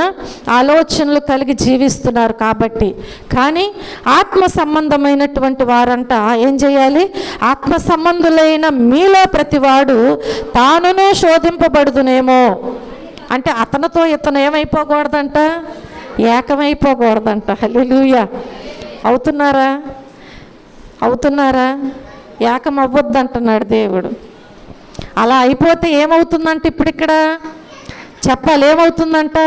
ఆలోచనలు కలిగి జీవిస్తున్నారు కాబట్టి. కానీ ఆత్మ సంబంధమైనటువంటి వారంట ఏం చేయాలి? ఆత్మ సంబంధులైన మీలో ప్రతివాడు తానును శోధింపబడుదునేమో అంటే అతనితో ఇతను ఏమైపోకూడదంట? ఏకమైపోకూడదంట. హల్లెలూయా. అవుతున్నారా? ఏకం అవ్వద్దంటున్నాడు దేవుడు. అలా అయిపోతే ఏమవుతుందంట? ఇప్పుడు ఇక్కడ చెప్పాలి, ఏమవుతుందంట?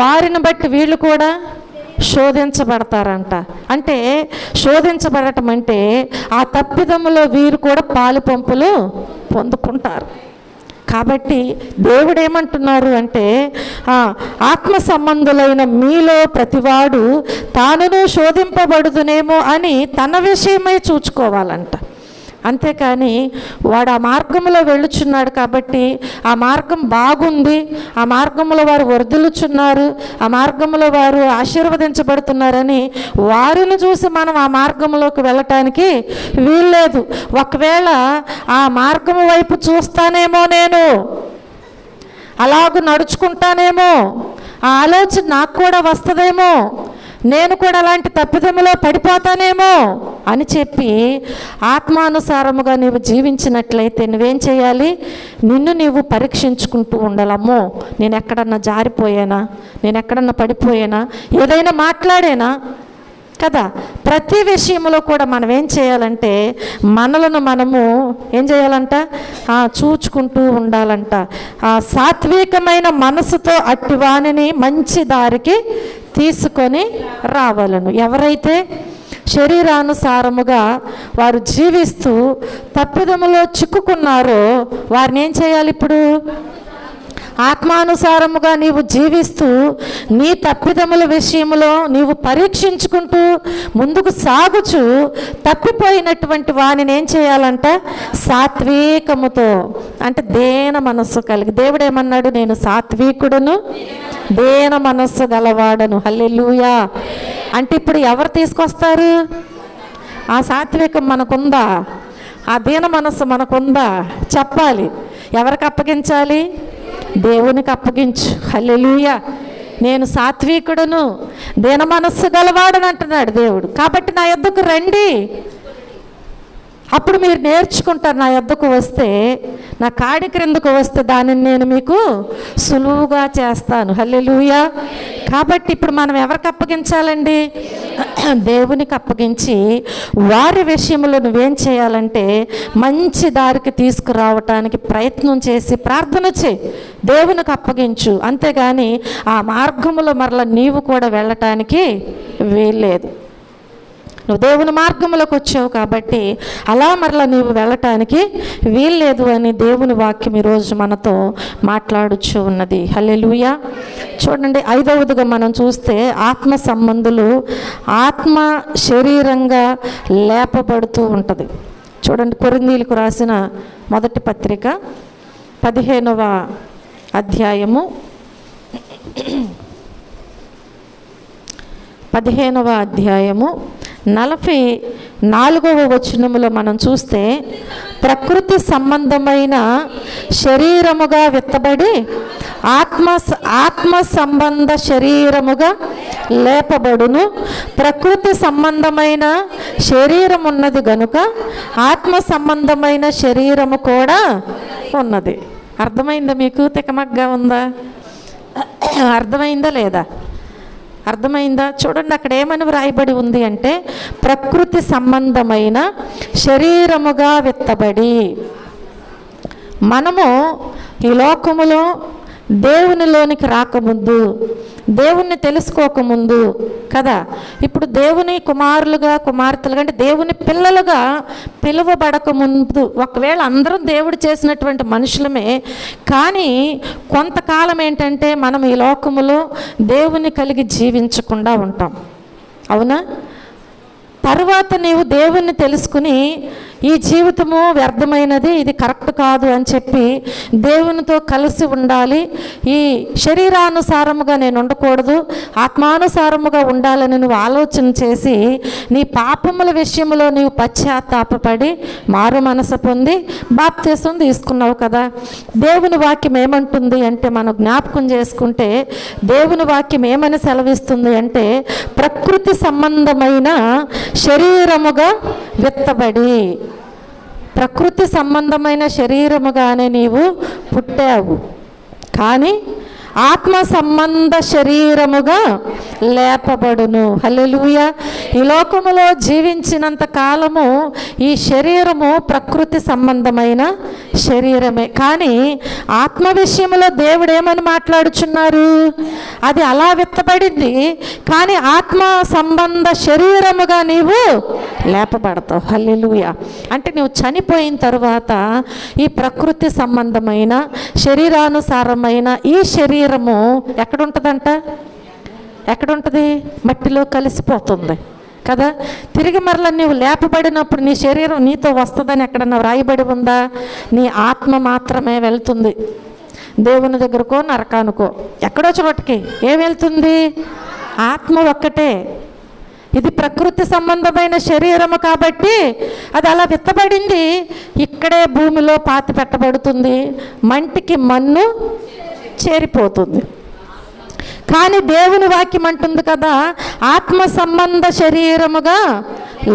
వారిని బట్టి వీళ్ళు కూడా శోధించబడతారంట. అంటే శోధించబడటం అంటే ఆ తప్పిదములో వీరు కూడా పాలు పంపులు పొందుకుంటారు. కాబట్టి దేవుడు ఏమంటున్నారు అంటే, ఆత్మ సంబంధులైన మీలో ప్రతివాడు తానును శోధింపబడుదునేమో అని తన విషయమై చూచుకోవాలంట. అంతేకాని వాడు ఆ మార్గంలో వెళ్ళుచున్నాడు కాబట్టి ఆ మార్గం బాగుంది, ఆ మార్గంలో వారు వర్ధిల్లుచున్నారు, ఆ మార్గంలో వారు ఆశీర్వదించబడుతున్నారని వారిని చూసి మనం ఆ మార్గంలోకి వెళ్ళటానికి వీల్లేదు. ఒకవేళ ఆ మార్గం వైపు చూస్తానేమో, నేను అలాగూ నడుచుకుంటానేమో, ఆ ఆలోచన నాకు కూడా వస్తుందేమో, నేను కూడా అలాంటి తప్పిదములో పడిపోతానేమో అని చెప్పి ఆత్మానుసారముగా నీవు జీవించినట్లయితే నువ్వేం చేయాలి? నిన్ను నీవు పరీక్షించుకుంటూ ఉండాలమ్మో, నేను ఎక్కడన్నా జారిపోయానా, నేను ఎక్కడన్నా పడిపోయానా, ఏదైనా మాట్లాడేనా కదా. ప్రతి విషయంలో కూడా మనం ఏం చేయాలంటే మనలను మనము ఏం చేయాలంట? చూచుకుంటూ ఉండాలంట. సాత్వికమైన మనసుతో అట్టి వానిని మంచి దారికి తీసుకొని రావాలను. ఎవరైతే శరీరానుసారముగా వారు జీవిస్తూ తప్పిదములో చిక్కుకున్నారో వారిని ఏం చేయాలి? ఇప్పుడు ఆత్మానుసారముగా నీవు జీవిస్తూ నీ తప్పిదముల విషయంలో నీవు పరీక్షించుకుంటూ ముందుకు సాగుచు తప్పిపోయినటువంటి వానిని ఏం చేయాలంట? సాత్వికముతో, అంటే దేన మనస్సు కలిగి. దేవుడు ఏమన్నాడు? నేను సాత్వికుడును, దేన మనస్సు గలవాడను. హల్లెలూయా. అంటే ఇప్పుడు ఎవరు తీసుకొస్తారు? ఆ సాత్వికం మనకుందా? ఆ దీన మనస్సు మనకుందా? చెప్పాలి. ఎవరికి అప్పగించాలి? దేవునికి అప్పగించు. హల్లెలూయా. నేను సాత్వికుడును, దీన మనస్సు గలవాడని అంటున్నాడు దేవుడు. కాబట్టి నా యొద్దకు రండి, అప్పుడు మీరు నేర్చుకుంటారు. నా యొద్దకు వస్తే, నా కాడి క్రిందకు వస్తే దానిని నేను మీకు సులువుగా చేస్తాను. హల్లెలూయా. కాబట్టి ఇప్పుడు మనం ఎవరికి అప్పగించాలండి? దేవునికి అప్పగించి వారి విషయంలో నువ్వేం చేయాలంటే మంచి దారికి తీసుకురావటానికి ప్రయత్నం చేసి ప్రార్థన చేయి, దేవునికి అప్పగించు. అంతేగాని ఆ మార్గములో మరలా నీవు కూడా వెళ్ళటానికి వీల్లేదు. నువ్వు దేవుని మార్గంలోకి వచ్చావు కాబట్టి అలా మరలా నీవు వెళ్ళటానికి వీల్లేదు అని దేవుని వాక్యం ఈరోజు మనతో మాట్లాడుచు ఉన్నది. హల్లెలూయా. చూడండి, 5వదిగా మనం చూస్తే ఆత్మ సంబంధులు ఆత్మ శరీరంగా లేపబడుతూ ఉంటుంది. చూడండి, కొరింథీయులకు రాసిన మొదటి పత్రిక 15వ అధ్యాయము 44వ వచనములో మనం చూస్తే, ప్రకృతి సంబంధమైన శరీరముగా విత్తబడి ఆత్మ సంబంధ శరీరముగా లేపబడును. ప్రకృతి సంబంధమైన శరీరం ఉన్నది గనుక ఆత్మ సంబంధమైన శరీరము కూడా ఉన్నది. అర్థమైందా మీకు? తికమగ్గా ఉందా? అర్థమైందా లేదా? అర్థమైందా? చూడండి, అక్కడ ఏమని వ్రాయబడి ఉంది అంటే, ప్రకృతి సంబంధమైన శరీరముగా విత్తబడి. మనము ఈ లోకములో దేవునిలోనికి రాకముందు, దేవుణ్ణి తెలుసుకోకముందు కదా, ఇప్పుడు దేవుని కుమారులుగా కుమార్తెలుగా అంటే దేవుని పిల్లలుగా పిలువబడక ముందు, ఒకవేళ అందరూ దేవుడు చేసినటువంటి మనుషులమే, కానీ కొంతకాలం ఏంటంటే మనం ఈ లోకములో దేవుని కలిగి జీవించకుండా ఉంటాం. అవునా? తర్వాత నీవు దేవుణ్ణి తెలుసుకుని ఈ జీవితము వ్యర్థమైనది, ఇది కరెక్ట్ కాదు అని చెప్పి దేవునితో కలిసి ఉండాలి, ఈ శరీరానుసారముగా నేను ఉండకూడదు, ఆత్మానుసారముగా ఉండాలని నువ్వు ఆలోచన చేసి నీ పాపముల విషయంలో నీవు పశ్చాత్తాపపడి మారు మనసు పొంది బాప్తిసం తీసుకున్నావు కదా. దేవుని వాక్యం ఏమంటుంది అంటే, మనం జ్ఞాపకం చేసుకుంటే దేవుని వాక్యం ఏమని సెలవిస్తుంది అంటే, ప్రకృతి సంబంధమైన శరీరముగా విత్తబడి. ప్రకృతి సంబంధమైన శరీరముగానే నీవు పుట్టావు, కానీ ఆత్మ సంబంధ శరీరముగా లేపబడును. హల్లెలూయా. ఈ లోకములో జీవించినంత కాలము ఈ శరీరము ప్రకృతి సంబంధమైన శరీరమే, కానీ ఆత్మ విషయంలో దేవుడు ఏమని మాట్లాడుచున్నారు? అది అలా విత్తబడింది, కానీ ఆత్మ సంబంధ శరీరముగా నీవు లేపబడతావు. హల్లెలూయా. అంటే నువ్వు చనిపోయిన తర్వాత ఈ ప్రకృతి సంబంధమైన శరీరానుసారమైన ఈ శరీరము ఎక్కడుంటుందంట? ఎక్కడుంటుంది? మట్టిలో కలిసిపోతుంది కదా. తిరిగి మరలా నీవు లేపబడినప్పుడు నీ శరీరం నీతో వస్తుందని ఎక్కడన్నా వ్రాయబడి ఉందా? నీ ఆత్మ మాత్రమే వెళ్తుంది. దేవుని దగ్గరకో నరకానుకో ఎక్కడో చోటకి ఏం వెళ్తుంది? ఆత్మ ఒక్కటే. ఇది ప్రకృతి సంబంధమైన శరీరము కాబట్టి అది అలా విత్తబడింది, ఇక్కడే భూమిలో పాతి పెట్టబడుతుంది, మంటికి మన్ను చేరిపోతుంది. కానీ దేవుని వాక్యం అంటుంది కదా, ఆత్మ సంబంధ శరీరముగా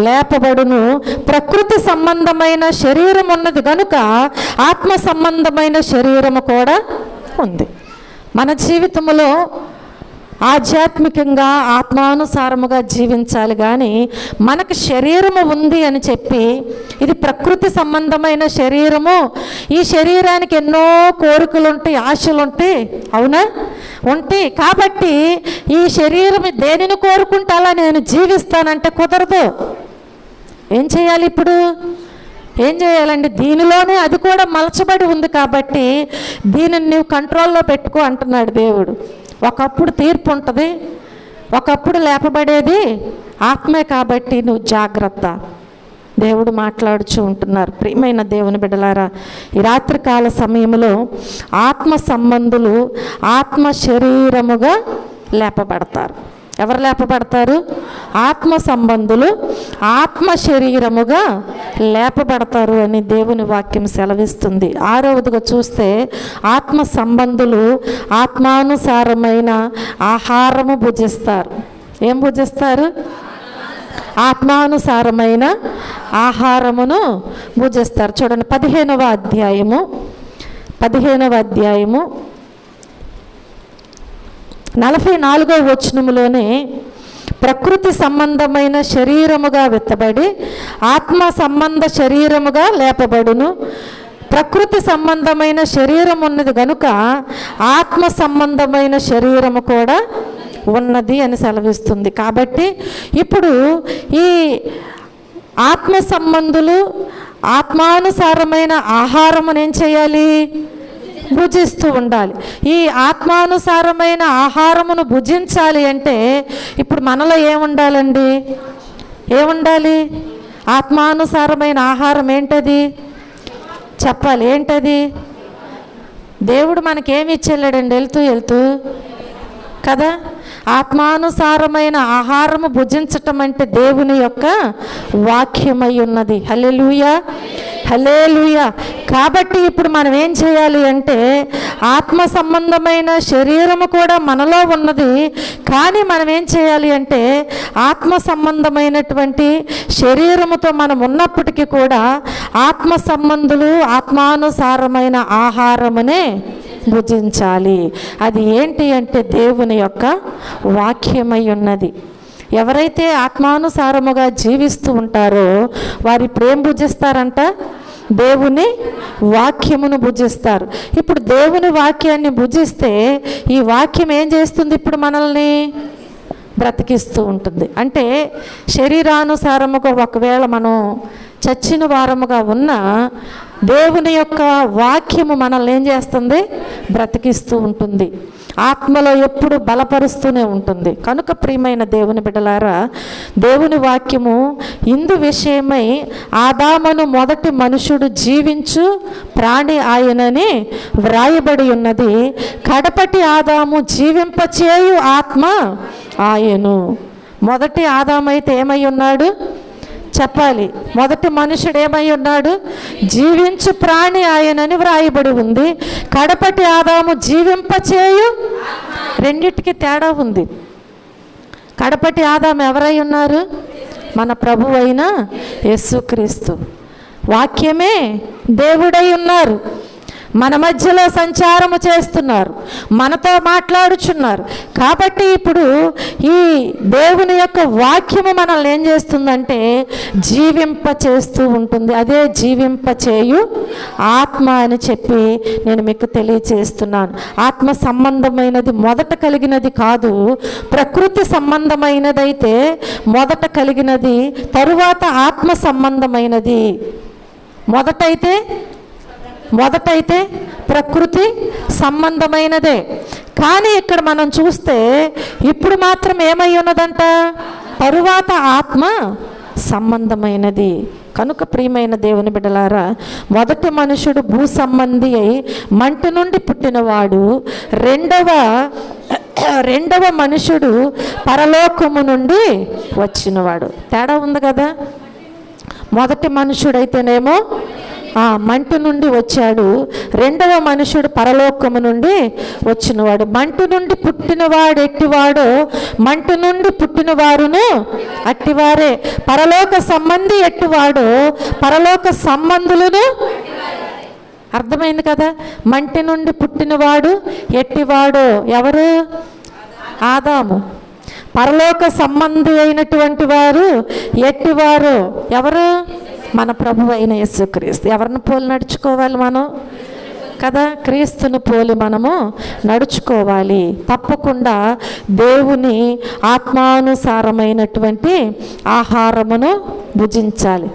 లేపబడును. ప్రకృతి సంబంధమైన శరీరం ఉన్నది కనుక ఆత్మ సంబంధమైన శరీరము కూడా ఉంది. మన జీవితంలో ఆధ్యాత్మికంగా ఆత్మానుసారముగా జీవించాలి. కానీ మనకు శరీరము ఉంది అని చెప్పి ఇది ప్రకృతి సంబంధమైన శరీరము, ఈ శరీరానికి ఎన్నో కోరికలు ఉంటాయి, ఆశలు ఉంటాయి, అవునా, ఉంటాయి. కాబట్టి ఈ శరీరం దేనిని కోరుకుంటే అలా నేను జీవిస్తానంటే కుదరదు. ఏం చేయాలి ఇప్పుడు? ఏం చేయాలండి? దీనిలోనే అది కూడా మలచబడి ఉంది కాబట్టి దీనిని నువ్వు కంట్రోల్లో పెట్టుకో అంటున్నాడు దేవుడు. ఒకప్పుడు తీర్పు ఉంటుంది, ఒకప్పుడు లేపబడేది ఆత్మే. కాబట్టి నువ్వు జాగ్రత్త. దేవుడు మాట్లాడుచూ ఉంటున్నారు. ప్రియమైన దేవుని బిడ్డలారా, ఈ రాత్రికాల సమయంలో ఆత్మ సంబంధులు ఆత్మ శరీరముగా లేపబడతారు. ఎవరు లేపబడతారు? ఆత్మ సంబంధులు ఆత్మ శరీరముగా లేపబడతారు అని దేవుని వాక్యం సెలవిస్తుంది. 6వదిగా చూస్తే ఆత్మ సంబంధులు ఆత్మానుసారమైన ఆహారము భుజిస్తారు. ఏం భుజిస్తారు? ఆత్మానుసారమైన ఆహారమును భుజిస్తారు. చూడండి 15వ అధ్యాయము 44వ వచనములోనే ప్రకృతి సంబంధమైన శరీరముగా విత్తబడి ఆత్మ సంబంధ శరీరముగా లేపబడును. ప్రకృతి సంబంధమైన శరీరం ఉన్నది గనుక ఆత్మ సంబంధమైన శరీరము కూడా ఉన్నది అని సెలవిస్తుంది. కాబట్టి ఇప్పుడు ఈ ఆత్మ సంబంధులు ఆత్మానుసారమైన ఆహారమును ఏం చేయాలి? భుజిస్తూ ఉండాలి. ఈ ఆత్మానుసారమైన ఆహారమును భుజించాలి అంటే ఇప్పుడు మనలో ఏముండాలండి? ఏముండాలి? ఆత్మానుసారమైన ఆహారం ఏంటది? చెప్పాలి. ఏంటది? దేవుడు మనకేమి ఇచ్చెళ్ళాడండి వెళ్తూ కదా? ఆత్మానుసారమైన ఆహారము భుజించటం అంటే దేవుని యొక్క వాక్యమై ఉన్నది. హల్లెలూయా, హల్లెలూయా. కాబట్టి ఇప్పుడు మనం ఏం చేయాలి అంటే ఆత్మ సంబంధమైన శరీరము కూడా మనలో ఉన్నది. కానీ మనం ఏం చేయాలి అంటే ఆత్మ సంబంధమైనటువంటి శరీరముతో మనం ఉన్నప్పటికీ కూడా ఆత్మ సంబంధులు ఆత్మానుసారమైన ఆహారమునే భుజించాలి. అది ఏంటి అంటే దేవుని యొక్క వాక్యమై ఉన్నది. ఎవరైతే ఆత్మానుసారముగా జీవిస్తూ ఉంటారో వారు ఇప్పుడు ఏం భుజిస్తారంట? దేవుని వాక్యమును భుజిస్తారు. ఇప్పుడు దేవుని వాక్యాన్ని భుజిస్తే ఈ వాక్యం ఏం చేస్తుంది? ఇప్పుడు మనల్ని బ్రతికిస్తూ ఉంటుంది. అంటే శరీరానుసారముగా ఒకవేళ మనం చచ్చిన వారముగా ఉన్న దేవుని యొక్క వాక్యము మనల్ని ఏం చేస్తుంది? బ్రతికిస్తూ ఉంటుంది. ఆత్మలో ఎప్పుడు బలపరుస్తూనే ఉంటుంది. కనుక ప్రియమైన దేవుని బిడ్డలారా, దేవుని వాక్యము ఇందు విషయమై ఆదామును మొదటి మనుషుడు జీవించు ప్రాణి ఆయనని వ్రాయబడి ఉన్నది. కడపటి ఆదాము జీవింపచేయు ఆత్మ ఆయను. మొదటి ఆదామైతే ఏమై ఉన్నాడు? చెప్పాలి. మొదటి మనుషుడు ఏమై ఉన్నాడు? జీవించు ప్రాణి ఆయనని వ్రాయబడి ఉంది. కడపటి ఆదాము జీవింపచేయు. రెండిటికి తేడా ఉంది. కడపటి ఆదాము ఎవరై ఉన్నారు? మన ప్రభువు అయిన యేసుక్రీస్తు. వాక్యమే దేవుడై ఉన్నారు. మన మధ్యలో సంచారము చేస్తున్నారు, మనతో మాట్లాడుచున్నారు. కాబట్టి ఇప్పుడు ఈ దేవుని యొక్క వాక్యము మనల్ని ఏం చేస్తుందంటే జీవింప చేస్తూ ఉంటుంది. అదే జీవింపచేయు ఆత్మ అని చెప్పి నేను మీకు తెలియచేస్తున్నాను. ఆత్మ సంబంధమైనది మొదట కలిగినది కాదు, ప్రకృతి సంబంధమైనదైతే మొదట కలిగినది, తరువాత ఆత్మ సంబంధమైనది. మొదటైతే ప్రకృతి సంబంధమైనదే. కానీ ఇక్కడ మనం చూస్తే ఇప్పుడు మాత్రం ఏమై ఉన్నదంట? తరువాత ఆత్మ సంబంధమైనది. కనుక ప్రియమైన దేవుని బిడ్డలారా, మొదటి మనుషుడు భూ సంబంధి అయి మంటి నుండి పుట్టినవాడు. రెండవ మనుషుడు పరలోకము నుండి వచ్చినవాడు. తేడా ఉంది కదా? మొదటి మనుషుడైతేనేమో మంటి నుండి వచ్చాడు, రెండవ మనుషుడు పరలోకము నుండి వచ్చినవాడు. మంటి నుండి పుట్టినవాడు ఎట్టివాడో మంటి నుండి పుట్టిన వారును అట్టివారే. పరలోక సంబంధి ఎట్టివాడో పరలోక సంబంధులను. అర్థమైంది కదా? మంటి నుండి పుట్టినవాడు ఎట్టివాడో ఎవరు? ఆదాము. పరలోక సంబంధి అయినటువంటి వారు ఎట్టివారు? ఎవరు? మన ప్రభువు అయిన యేసుక్రీస్తు. ఎవరిని పోలి నడుచుకోవాలి మనం కదా? క్రీస్తుని పోలి మనము నడుచుకోవాలి. తప్పకుండా దేవుని ఆత్మానుసారమైనటువంటి ఆహారమును భుజించాలి.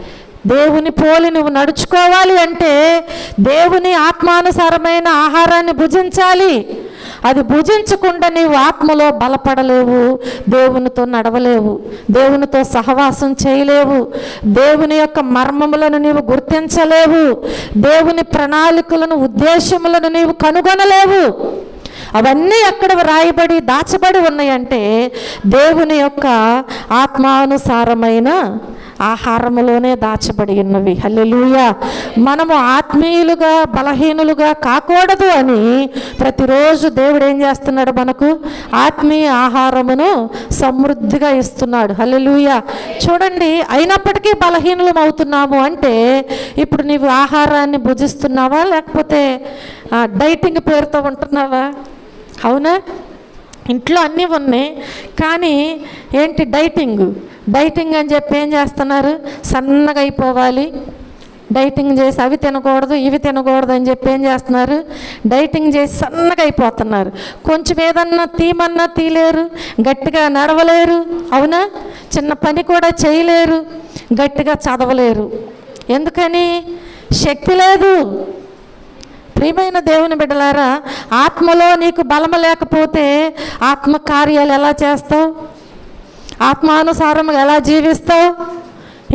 దేవుని పోలి నువ్వు నడుచుకోవాలి అంటే దేవుని ఆత్మానుసారమైన ఆహారాన్ని భుజించాలి. అది భుజించకుండా నీవు ఆత్మలో బలపడలేవు, దేవునితో నడవలేవు, దేవునితో సహవాసం చేయలేవు, దేవుని యొక్క మర్మములను నీవు గుర్తించలేవు, దేవుని ప్రణాళికలను ఉద్దేశములను నీవు కనుగొనలేవు. అవన్నీ ఎక్కడ రాయబడి దాచబడి ఉన్నాయంటే దేవుని యొక్క ఆత్మానుసారమైన ఆహారములోనే దాచబడి ఉన్నవి. హల్లెలూయా. మనము ఆత్మీయులుగా బలహీనులుగా కాకూడదు అని ప్రతిరోజు దేవుడు ఏం చేస్తున్నాడు? మనకు ఆత్మీయ ఆహారమును సమృద్ధిగా ఇస్తున్నాడు. హల్లెలూయా. చూడండి, అయినప్పటికీ బలహీనులం అవుతున్నాము అంటే ఇప్పుడు నీవు ఆహారాన్ని భుజిస్తున్నావా లేకపోతే డైటింగ్ పేరుతో ఉంటున్నావా? అవునా? ఇంట్లో అన్నీ ఉన్నాయి కానీ ఏంటి? డైటింగ్ అని చెప్పి ఏం చేస్తున్నారు? సన్నగా అయిపోవాలి, డైటింగ్ చేసి అవి తినకూడదు ఇవి తినకూడదు అని చెప్పి ఏం చేస్తున్నారు? డైటింగ్ చేసి సన్నగా అయిపోతున్నారు. కొంచెం ఏదన్నా తీమన్నా తీలేరు, గట్టిగా నడవలేరు. అవునా? చిన్న పని కూడా చేయలేరు, గట్టిగా చదవలేరు. ఎందుకని? శక్తి లేదు. ప్రియమైన దేవుని బిడ్డలారా, ఆత్మలో నీకు బలము లేకపోతే ఆత్మ కార్యాలు ఎలా చేస్తావు? ఆత్మానుసారంగా ఎలా జీవిస్తావు?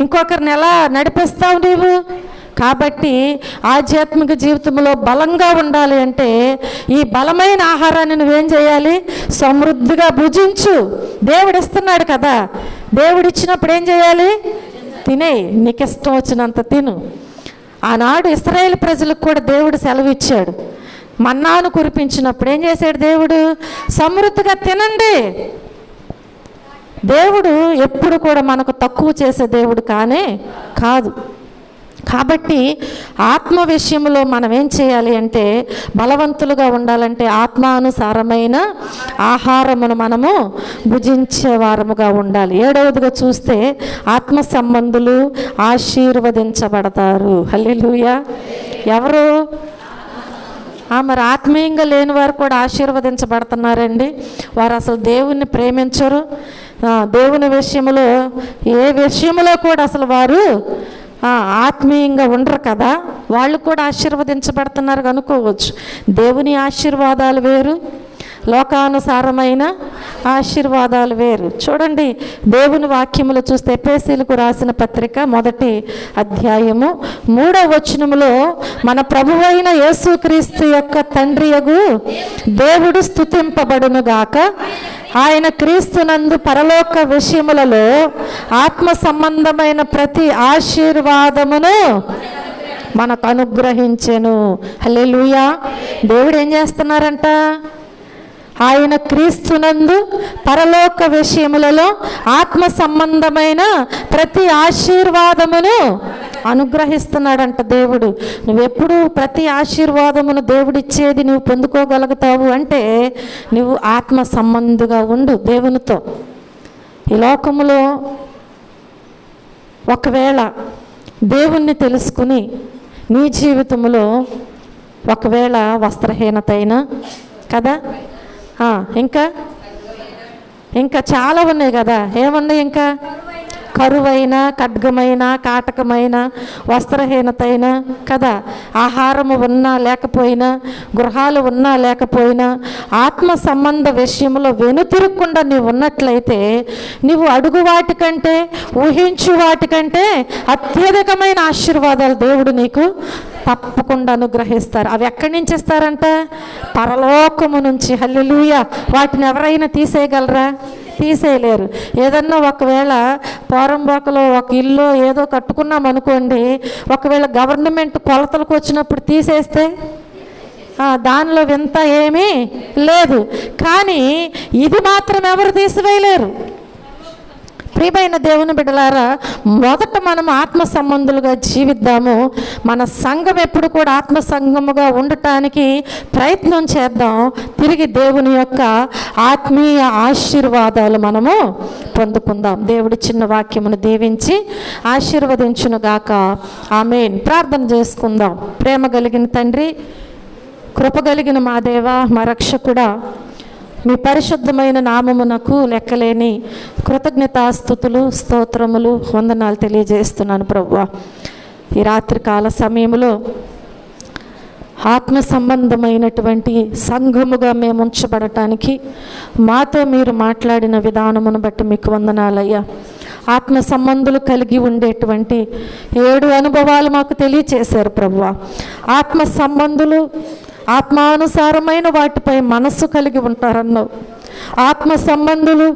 ఇంకొకరిని ఎలా నడిపిస్తావు నీవు? కాబట్టి ఆధ్యాత్మిక జీవితంలో బలంగా ఉండాలి అంటే ఈ బలమైన ఆహారాన్ని నువ్వేం చేయాలి? సమృద్ధిగా భుజించు. దేవుడు ఇస్తున్నాడు కదా, దేవుడు ఇచ్చినప్పుడు ఏం చేయాలి? తినే, నీకు ఇష్టం వచ్చినంత తిను. ఆనాడు ఇశ్రాయేలు ప్రజలకు కూడా దేవుడు సెలవు ఇచ్చాడు. మన్నాను కురిపించినప్పుడు ఏం చేశాడు దేవుడు? సమృద్ధిగా తినండి. దేవుడు ఎప్పుడు కూడా మనకు తక్కువ చేసే దేవుడు కానే కాదు. కాబట్టి ఆత్మ విషయంలో మనం ఏం చేయాలి అంటే బలవంతులుగా ఉండాలంటే ఆత్మానుసారమైన ఆహారమును మనము భుజించే వారముగా ఉండాలి. 7వదిగా చూస్తే ఆత్మ సంబంధులు ఆశీర్వదించబడతారు. హల్లెలూయా. ఎవరు? మరి ఆత్మీయంగా లేని వారు కూడా ఆశీర్వదించబడుతున్నారండి. వారు అసలు దేవుణ్ణి ప్రేమించరు. దేవుని విషయంలో ఏ విషయంలో కూడా అసలు వారు ఆత్మీయంగా ఉండరు కదా, వాళ్ళు కూడా ఆశీర్వదించబడుతున్నారు అనుకోవచ్చు. దేవుని ఆశీర్వాదాలు వేరు, లోకానుసారమైన ఆశీర్వాదాలు వేరు. చూడండి, దేవుని వాక్యములు చూస్తే ఎఫెసీయులకు రాసిన పత్రిక 1వ అధ్యాయము 3వ వచనములో మన ప్రభువైన యేసుక్రీస్తు యొక్క తండ్రియగు దేవుడు స్తుతింపబడును గాక, ఆయన క్రీస్తునందు పరలోక విషయములలో ఆత్మ సంబంధమైన ప్రతి ఆశీర్వాదమును మనకు అనుగ్రహించెను. హల్లెలూయా. దేవుడు ఏం చేస్తున్నారంట? ఆయన క్రీస్తునందు పరలోక విషయములలో ఆత్మ సంబంధమైన ప్రతి ఆశీర్వాదమును అనుగ్రహిస్తున్నాడంట దేవుడు. నువ్వెప్పుడు ప్రతి ఆశీర్వాదమును దేవుడిచ్చేది నువ్వు పొందుకోగలుగుతావు అంటే నువ్వు ఆత్మ సంబంధిగా ఉండు దేవునితో. ఈ లోకములో ఒకవేళ దేవుణ్ణి తెలుసుకుని నీ జీవితంలో ఒకవేళ వస్త్రహీనత అయినా కదా, ఇంకా చాలా ఉన్నాయి కదా. ఏమున్నాయి? ఇంకా కరువైన, ఖడ్గమైన, కాటకమైన, వస్త్రహీనత అయినా కదా, ఆహారము ఉన్నా లేకపోయినా, గృహాలు ఉన్నా లేకపోయినా, ఆత్మ సంబంధ విషయంలో వెనుతిరగకుండా నీవు ఉన్నట్లయితే నీవు అడుగు వాటికంటే ఊహించు వాటికంటే అత్యధికమైన ఆశీర్వాదాలు దేవుడు నీకు తప్పకుండా అనుగ్రహిస్తారు. అవి ఎక్కడి నుంచి ఇస్తారంట? పరలోకము నుంచి. హల్లెలూయా. వాటిని ఎవరైనా తీసేయగలరా? తీసేయలేరు. ఏదన్నా ఒకవేళ పోరంబోకలో ఒక ఇల్లు ఏదో కట్టుకున్నాం అనుకోండి, ఒకవేళ గవర్నమెంట్ కొలతలకు వచ్చినప్పుడు తీసేస్తే దానిలో వింత ఏమీ లేదు. కానీ ఇది మాత్రం ఎవరు తీసివేయలేరు. ప్రియమైన దేవుని బిడ్డలారా, మొదట మనం ఆత్మ సంబంధులుగా జీవిద్దాము. మన సంఘం ఎప్పుడు కూడా ఆత్మ సంఘముగా ఉండటానికి ప్రయత్నం చేద్దాం. తిరిగి దేవుని యొక్క ఆత్మీయ ఆశీర్వాదాలు మనము పొందుకుందాం. దేవుడి చిన్న వాక్యమును దీవించి ఆశీర్వదించునుగాక. ఆమేన్. ప్రార్థన చేసుకుందాం. ప్రేమ కలిగిన తండ్రి, కృప కలిగిన మా దేవా, మా రక్షకుడా, మీ పరిశుద్ధమైన నామమునకు లెక్కలేని కృతజ్ఞతాస్తుతులు, స్తోత్రములు, వందనాలు తెలియజేస్తున్నాను ప్రభువా. ఈ రాత్రికాల సమయంలో ఆత్మ సంబంధమైనటువంటి సంఘముగా మేము ఉంచబడటానికి మాతో మీరు మాట్లాడిన విధానమును బట్టి మీకు వందనాలయ్యా. ఆత్మ సంబంధులు కలిగి ఉండేటువంటి 7 అనుభవాలు మాకు తెలియచేశారు ప్రభువా. ఆత్మ సంబంధులు ఆత్మానుసారమైన వాటిపై మనస్సు కలిగి ఉంటారన్నావు. ఆత్మ సంబంధులు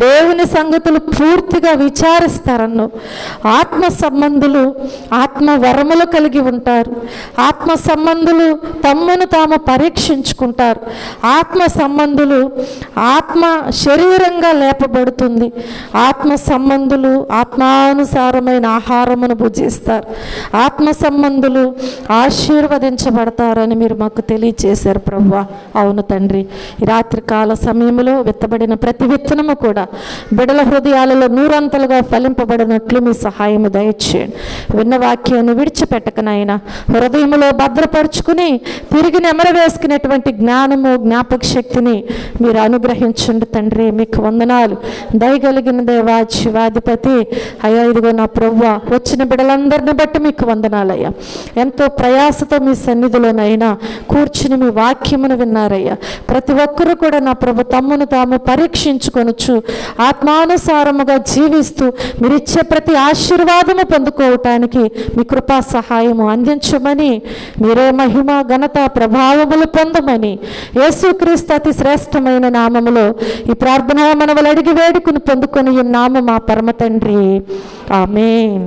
దేవుని సంగతులు పూర్తిగా విచారిస్తారన్నావు. ఆత్మ సంబంధులు ఆత్మ వరములు కలిగి ఉంటారు. ఆత్మ సంబంధులు తమ్మును తాము పరీక్షించుకుంటారు. ఆత్మ సంబంధులు ఆత్మ శరీరంగా లేపబడుతుంది. ఆత్మ సంబంధులు ఆత్మానుసారమైన ఆహారమును భుజిస్తారు. ఆత్మ సంబంధులు ఆశీర్వదించబడతారని మీరు మాకు తెలియచేశారు ప్రభువా. అవును తండ్రి, ఈ రాత్రికాల సమయంలో విత్తబడిన ప్రతి విత్తనము కూడా బిడల హృదయాలలో 100 ఫలింపబడినట్లు మీ సహాయము దయచేయండి. విన్న వాక్యాన్ని విడిచిపెట్టకనైనా హృదయంలో భద్రపరుచుకుని తిరిగి నెమరు వేసుకునేటువంటి జ్ఞానము, జ్ఞాపక శక్తిని మీరు అనుగ్రహించండి తండ్రి. మీకు వందనాలు. దయగలిగిన దేవా, శివాధిపతి అయ్యా, ఇదిగో నా ప్రభువా, వచ్చిన బిడలందరిని బట్టి మీకు వందనాలయ్యా. ఎంతో ప్రయాసతో మీ సన్నిధిలోనైనా కూర్చుని మీ వాక్యమును విన్నారయ్యా. ప్రతి ఒక్కరూ కూడా నా ప్రభు తమ్మును తాము పరీక్షించుకొనొచ్చు ఆత్మానుసారముగా జీవిస్తూ మీరిచ్చే ప్రతి ఆశీర్వాదము పొందుకోవటానికి మీ కృపా సహాయము అందించమని, మీరే మహిమ, ఘనత, ప్రభావములు పొందమని యేసుక్రీస్తు అతి శ్రేష్టమైన నామములో ఈ ప్రార్థన మనవలు అడిగి వేడుకుని పొందుకొని ఈ నామము మా పరమ తండ్రి. ఆమేన్.